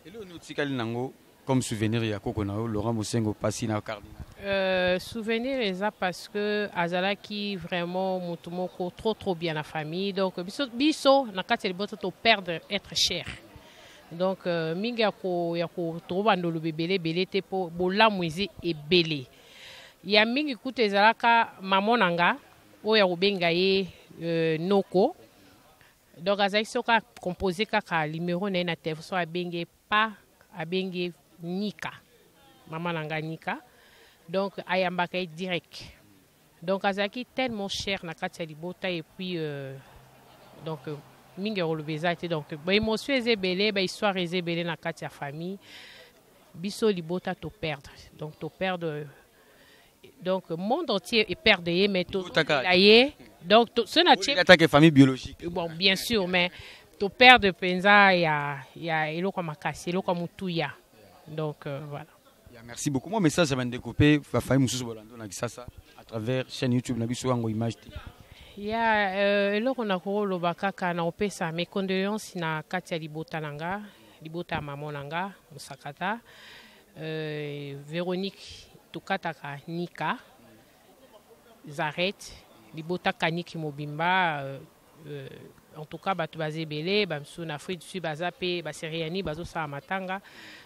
Et le notikali nango comme souvenir ya Koko na Laurent Mosengo passi na cardinal. Souvenir eza parce que azalaki vraiment mutumoko trop bien la famille donc biso na kati libota to perdre être cher donc mingi ya ko trouba ndolo bebele te po bolamu ezi ebele ya mingi kutu ezalaka maman nanga oyo ya kobenga ye noko donc azalaki soka composé kaka numéro na ye na téléphone so abenge pa abenge Nika maman nanga Nika. Donc ayambaka direct. Donc azaki tellement cher na kati libota et puis donc mingi rolobeza te donc ba émotion ezebele ba histoire ezebele na kati ya famille biso libota to perdre. Donc to perdre donc monde entier est perdé mais to taillé. Donc ce na tche attaque famille biologique. Bon bien sûr mais to perdre penza ya eloko makasi eloko mutuya. Donc voilà. Merci beaucoup. Moi, message, ça va découper. Va falloir Moussous Bolando na Gisasa à travers chaîne YouTube na biso Ango Image TV. Ya eloko na ko lobaka kana opesa mes condoléances na Katia libota nanga, libota maman nanga, Musakata. Véronique Tukataka Nika. Zaret, libota Kaniki Mobimba en tout cas batu bazebele, bamsu na Afrique du Sud bazape, baseriani bazo sa matanga.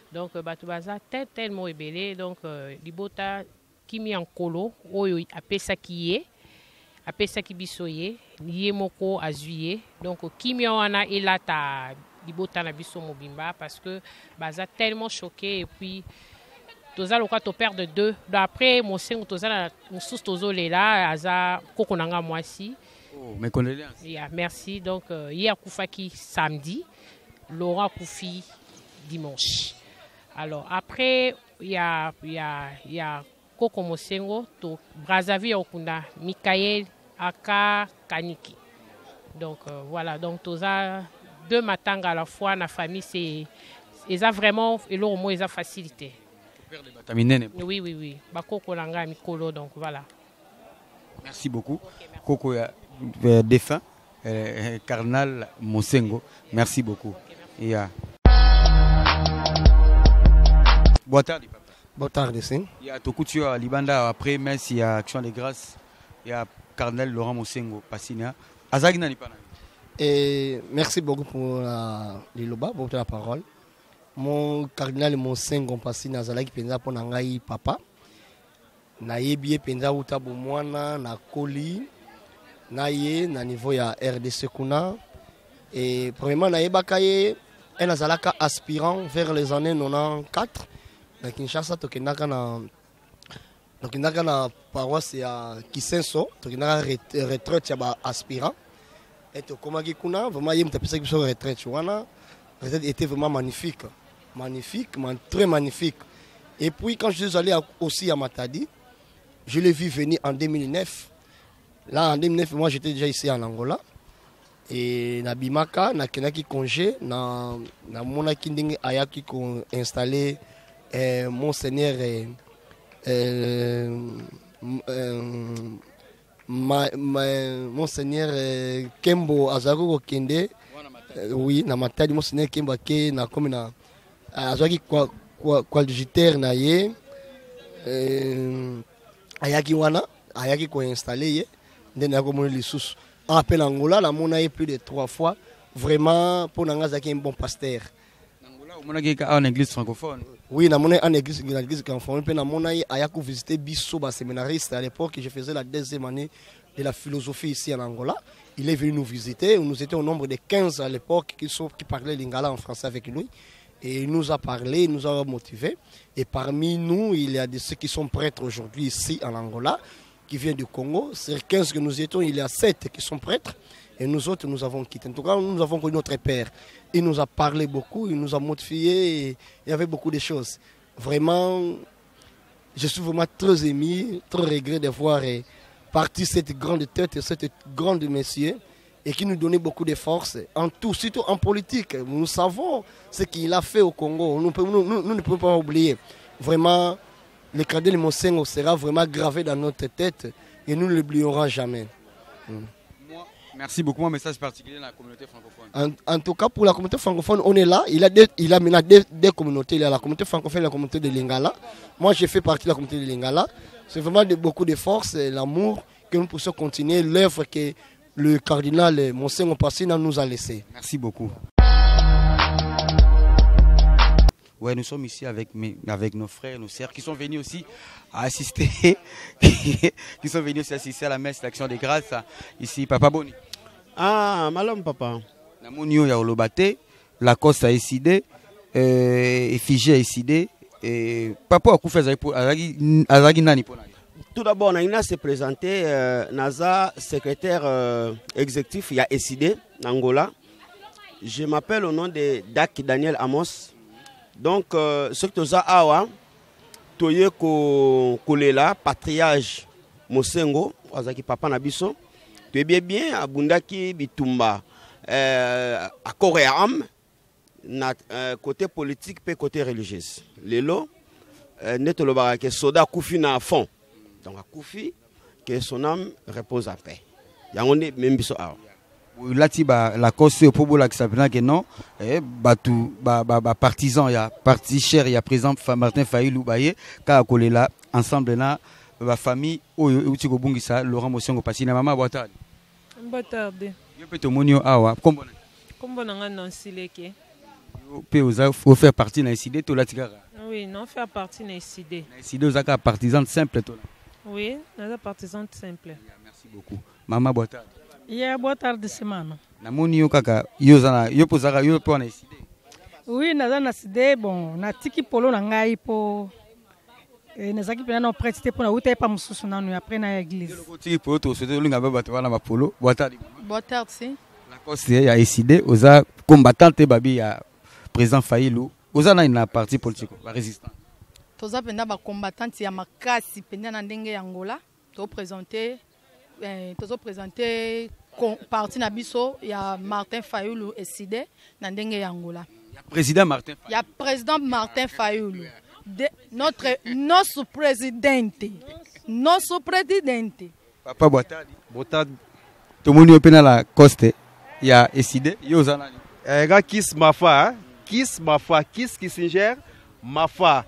Donc batubaza tellement ébélé donc libota kimi ankolo oyo apesa kiye apesa kibisoye lié moko azuye donc kimi wana elata libota na biso mobimba parce que baza tellement choqué et puis toza loka to perdre deux d'après mon sengo toza na mususu tozolela aza Koko nanga mwasi. Oh mes condoléances. Yeah, merci donc hier akufaki samedi Laurent akufi dimanche. Alors après il y a Koko Mosengo to Brazzaville okunda Michael Aka Kaniki. Donc voilà donc toza deux matanga à la fois na famille c'est ça vraiment et le mot ça facilité. Oui. Ba Koko nanga mikolo donc voilà. Merci beaucoup. Okay, Koko défunt Cardinal Mosengo. Merci beaucoup. Okay, merci. Boa tarde, papa. Boa tarde, sim. Il y a Tokutua à Libanda après merci il y a Action de Grâce. Il y a Cardinal Laurent Mosengo Passina. Azagina Nipana. Et merci beaucoup pour l'Iloba, pour la parole. Mon Cardinal Mosengo Passina Azalaki penza pour nangai papa. Na yebi penza uta bomwana na koli. Na ye na niveau ya RDC kuna. Et premièrement na yebaka ye un azalaka aspirant vers les années 94. Na Kinshasa tokendaka na paroisse ya Kisenso tokendaka retraite ya ba aspirant et tokomaki kuna vraiment yé mutapesa biso retraite wana retraite était vraiment magnifique très magnifique et puis quand je suis allé aussi à Matadi je l'ai vu venir en 2009 là en 2009 moi j'étais déjà ici en Angola et na bimaka na kenaki congé na monaki ndenge ayaki ko installer monseigneur monseigneur Kembo azako kende oui na matadi monseigneur Kembo ke na comme na azaki coadjuteur na ye ayaki wana ayaki ko installer ye ndene yako moni lisusu appel Angola la mona ye plus de 3 fois vraiment pour nanga zaki un bon pasteur Angola mona ki en église francophone. Oui, na mona en église francophone pe na mona ye ayako visiter biso ba séminariste à l'époque je faisais la 2e année de la philosophie ici en Angola. Il est venu nous visiter, nous étions au nombre de 15 à l'époque qui parlaient lingala en français avec lui. Et il nous a parlé, il nous a motivés. Et parmi nous, il y a de ceux qui sont prêtres aujourd'hui ici en Angola, qui viennent du Congo. Sur 15 que nous étions, il y a 7 qui sont prêtres. Et nous autres, nous avons quitté. En tout cas, nous avons connu notre Père. Il nous a parlé beaucoup, il nous a motivés. Et il y avait beaucoup de choses. Vraiment, je suis vraiment très ému, très regret de voir partir cette grande tête, cette grande monsieur. Et qui nous donnait beaucoup de force, en tout, surtout en politique. Nous savons ce qu'il a fait au Congo. Nous ne pouvons pas oublier. Vraiment, le cardinal Monsengo sera vraiment gravé dans notre tête et nous ne l'oublierons jamais. Merci beaucoup. Un message particulier dans la communauté francophone. En tout cas, pour la communauté francophone, on est là. Il a maintenant deux communautés. Il y a la communauté francophone et la communauté de Lingala. Moi, j'ai fait partie de la communauté de Lingala. C'est vraiment beaucoup de force et l'amour que nous puissions continuer l'œuvre que le cardinal Monsengo Passina nous a laissé. Merci beaucoup. Ouais, nous sommes ici avec nos frères, nos sœurs qui sont venus aussi assister, qui sont venus aussi assister à la messe d'Action des Grâces ici. Papa Boni. Ah, malom papa. Namunio ya olobate, la Coste a décidé, Fiji a décidé, papa a koufé azagi nani pona. Tout d'abord, Naina s'est présenté, Naza, secrétaire exécutif, il y a ECD, Angola. Je m'appelle au nom de Dak Daniel Amos. Donc, ce que tu as awa, Toye Kolela, patriage Mosengo, Azaki Papa Nabiso, tu es bien, Abundaki Bitumba, à Coréam, côté politique et côté religieux. Lelo, Netoloba, que Soda Koufi na fond. Donc, à Koufi, que son âme repose en paix. Yangonde, même biso awa. Lati la cause au Pobola qui s'appelle que non, partisan, il y a parti cher, il y a président Martin Fayoulou Baye, car collé là ensemble na la famille Uti Gobungisa, Laurent Mosengo Passina, maman Boitard. Boitard. Yo peut te monio awa, comme on non sileke. Yo peut vous faire partie na ICD to latigara. Oui, non faire partie na ICD. Na ICD aux aka partisan simple to. Oui, na partisan simple. Merci beaucoup. Maman Boitard. Yeah, boa tarde semana. Namoni yo kaka yo zana yo pozaka yo po na ICD. Oui, naza na ICD bon, na tiki polo na ngai po nazaki pena na prêter pour na uta pa mususu nanu après na église. Yo tiki polo to sote linga baba to wana ba polo. Boa tarde. Boa tarde si. La cause ya ICD oza combattante babi ya président Fayoulou. Oza na ina parti politique ba résistant. Toza penda ba combattante ya makasi penda na ndenge ya Angola to présenter parti Nabiso, il y a Martin Fayoulou et Side, dans ndenge ya Angola. Il y a président Martin Fayoulou. Il y a président Martin Fayoulou. Notre présidente. Papa Boitard. Boitard. Tout le monde est à la coste. Il y a Side, il y a Ozana. Kiss Mafa, Kiss Mafa, Kiss Kissinger, Mafa.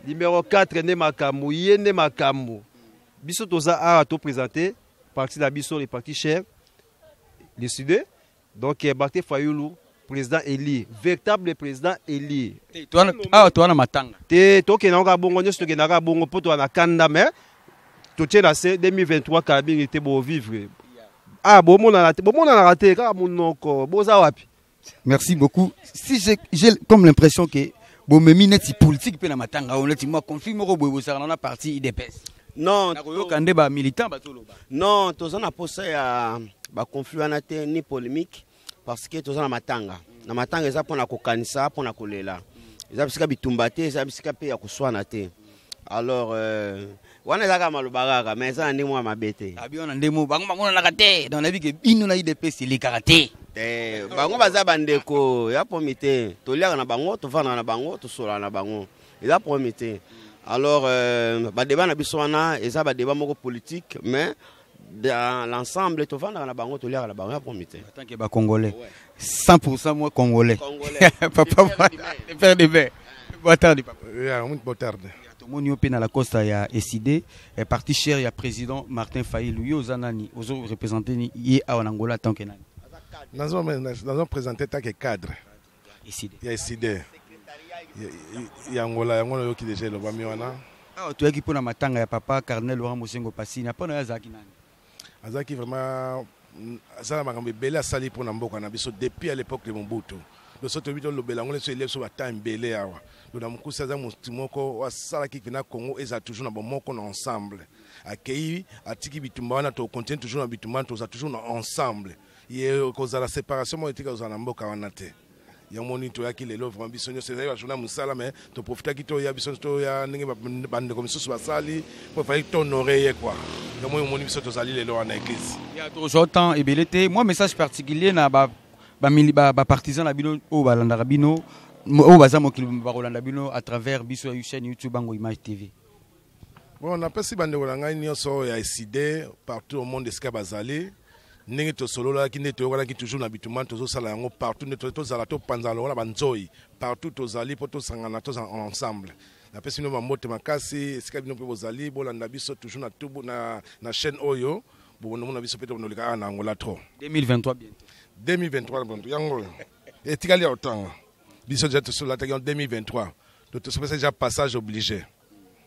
Numéro 4, ne Makamu, Yene Makamu. Biso Toza a tout présenté. Parti d'Abisso, les partis chers, les Sud. Donc, Martin Fayoulou, président élu, véritable président élu. Ah, toi, on a matanga. Toi, qui n'as bongo, tu n'as bongo pour toi, na kanda, mais tu tiens à 2023, Kabine était beau vivre. Ah, bon, on a raté, merci beaucoup. Si j'ai comme l'impression que bon, mais mineti politique, puis la matanga, on est moi confirme on a parti IDPS. Non, militant, non, tous on a posé à conflit ni polémique parce que tous on a matanga. Na matanga eza pona kokanisa pona kolela. Eza bisika bitumbate, eza bisika pe ya kuswana te. Alors wana ezaka malobaka mais ça ndi moi mabete abi on ndemo bango na kate dans la vie que bino na IDPS les karaté bango baza bandeko ya pomité toliaka na bango tovanda na bango tosola na bango eza pomité alors ba débat na biso wana eza ba débat moko politique mais dans l'ensemble tovanda na bango toliaka na bango ya pomité tant que ba congolais 100% moi congolais papa le père de mère bonne tarde papa bonne tarde Moni opena la costa ya SID est parti cher ya président Martin Fayulu lui ozanani ozo représenter ni ye a en Angola tant que nani nous avons présenté tant que cadre SID ya SID ya Angola yango qui déjà le bami wana ah tu qui pona matanga ya papa Cardinal Laurent Mosengo Passina pona ya zaki nani azaki vraiment ça m'a ramené belé sali pour mboka na biso depuis à l'époque de Mobutu le soto bito lo belango so élève so bata mbele awa do na mukusa za mustimoko wa sala ki na Congo eza toujours na bomoko na ensemble akei atiki bitumba wana to continue toujours na bitumba to za toujours na ensemble ye koza la séparation mo etika za na mboka wana te ya moni to yaki lelo vraiment biso nyo seza ya journal musala mais to profita ki to ya biso to ya ndenge bande comme so basali pour faire to honorer ye quoi ya moni biso to zali lelo na église ya to jotan ebelete moi message particulier na ba partisan la bino o balanda bino o bazamo ki ba rolanda bino à travers biso ya chaîne YouTube Ango Image TV. Bon on appelle si bande rolanga nyoso ya SID partout au monde esika bazali ndenge to solo la ki neto wana ki toujours na bitumba to sala yango partout neto to zala to panzalo wala banzoi partout to zali po to sangana to ensemble. Na pesi no mamote makasi esika bino pe bozali bolanda biso toujours na tubu na chaîne Oyo bon na biso pe to no lika na Angola trop 2023 bientôt 2023 bon yango et tikali autant biso déjà sur la en 2023 donc c'est déjà passage obligé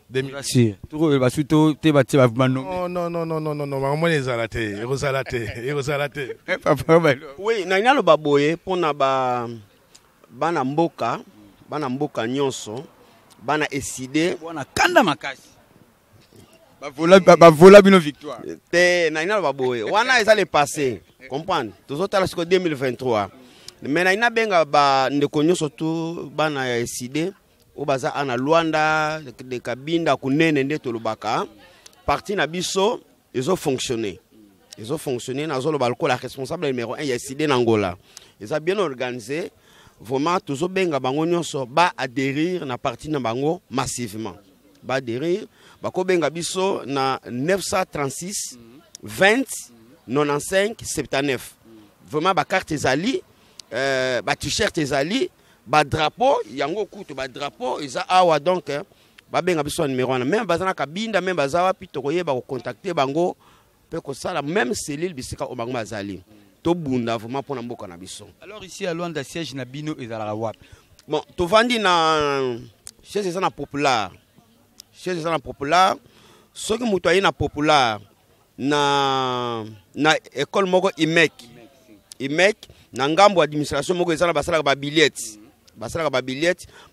2023 tout ba suto te ba teba non maman les alaté rozalate papa oui na ina lo baboye pona bana mboka nyonso bana SID bana kanda makasi ba vola bino victoire te na ina lo baboye wana eza le passé comprendre tozotala siko 2023 mais na ina benga ba ndeko nyonso tu bana ya SID o baza ana Luanda de Kabinda kunene nde tolobaka parti na biso ezo fonctionner na zolo balko la responsable numéro 1 ya SID na Angola ils a bien organisé vraiment tozo benga bango nyonso ba adhérir na parti na bango massivement ba adhérir ba ko benga biso na 936 20 95 79 vraiment ba carte ezali ba t-shirt ezali ba drapeau yango kutu ba drapeau eza awa donc ba benga biso numéro 1 même bazana Kabinda même bazawa pito koyeba ko contacter bango pe ko sala même cellule bisika o bango bazali to bunda vraiment pour na mboka na biso. Alors ici à Luanda siège na bino ezala wapi bon to vandi na chez ça na populaire soki mutu ayi na populaire na école moko IMEC na ngambo administration moko ezala basala ba billets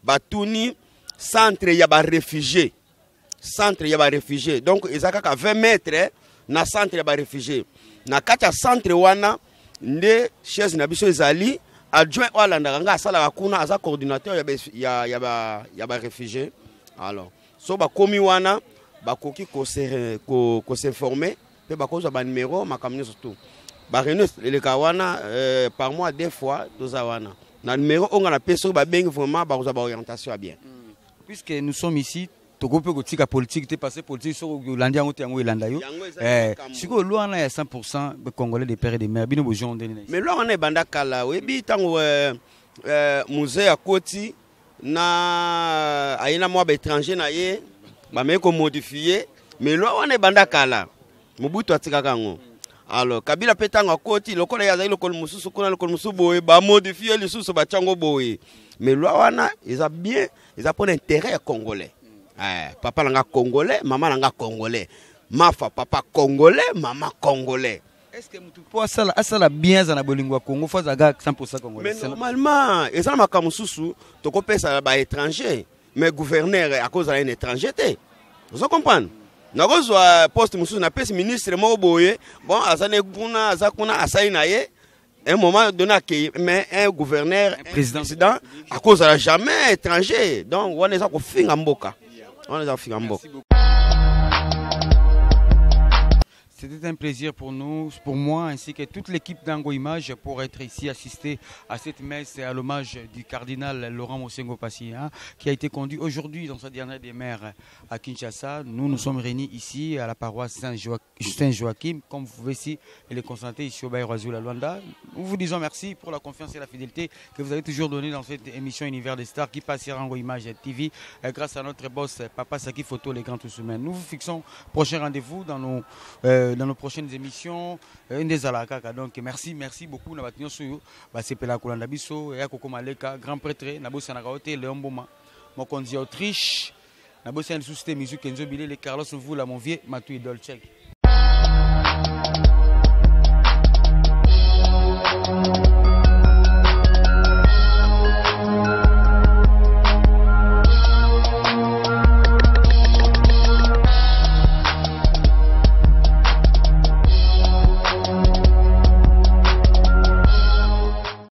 batuni centre ya ba réfugiés donc ezaka ka 20 mètres na centre ya ba réfugiés na kati ya centre wana nde chaise na biso ezali adjoint Olanda nga asala kuna aza coordinateur ya ba réfugiés alors so ba komi wana bakoki ko s'informer pe bakoza ba numéro makamni surtout ba réunion le kawana par mois 2 fois dozawana na numéro on a personne ba bengi vraiment bakoza ba orientation bien puisque nous sommes ici Togo peut gotika politique te passer politique sur Hollandi yango te yango elanda yo siko loana ya 100% be congolais des pères et des mères bino bojon ndeni mais loana banda kala webi tango musée à Koti na aina moi ba étranger na ye ba me ko modifier mais loana banda kala Mobutu atika kango alors Kabila petango Koti lokola ya zai lokol mususu kuna lokol musu boye ba modifier le susu ba chango boye mais loana ils a bien ils a pour intérêt congolais. Papa langa congolais, maman langa congolais. Mafa papa congolais, maman congolais. Est-ce que mutu po asala bien za na bolingwa Congo fa zaga 100% congolais? Mais normalement, ezala makamususu toko pesa ba étranger, mais gouverneur à cause d'un étranger té. Vous comprenez? Na kozwa poste mususu na pesa ministre mo boye, bon azane kuna azakuna asai na ye. Un moment donné, mais un gouverneur, un président, à cause de la jamais étranger. Donc, on est à Fingamboka. On est à Fingamboka. C'était un plaisir pour nous, pour moi, ainsi que toute l'équipe d'Ango Image pour être ici, assister à cette messe et à l'hommage du cardinal Laurent Mosengo Passy, qui a été conduit aujourd'hui dans sa dernière des mères à Kinshasa. Nous sommes réunis ici à la paroisse Saint-Joachim, comme vous pouvez ici le constater ici au Baïroazou la Luanda. Nous vous disons merci pour la confiance et la fidélité que vous avez toujours donnée dans cette émission Univers des Stars qui passe sur Ango Image TV grâce à notre boss Papa Saki Photo, les grands tous humains. Nous vous fixons prochain rendez-vous dans nos prochaines émissions. Donc merci beaucoup. Grand prêtre, Léon Boma, Mokonzi Autriche, Carlos Vula, mon vieux Matou Dolce.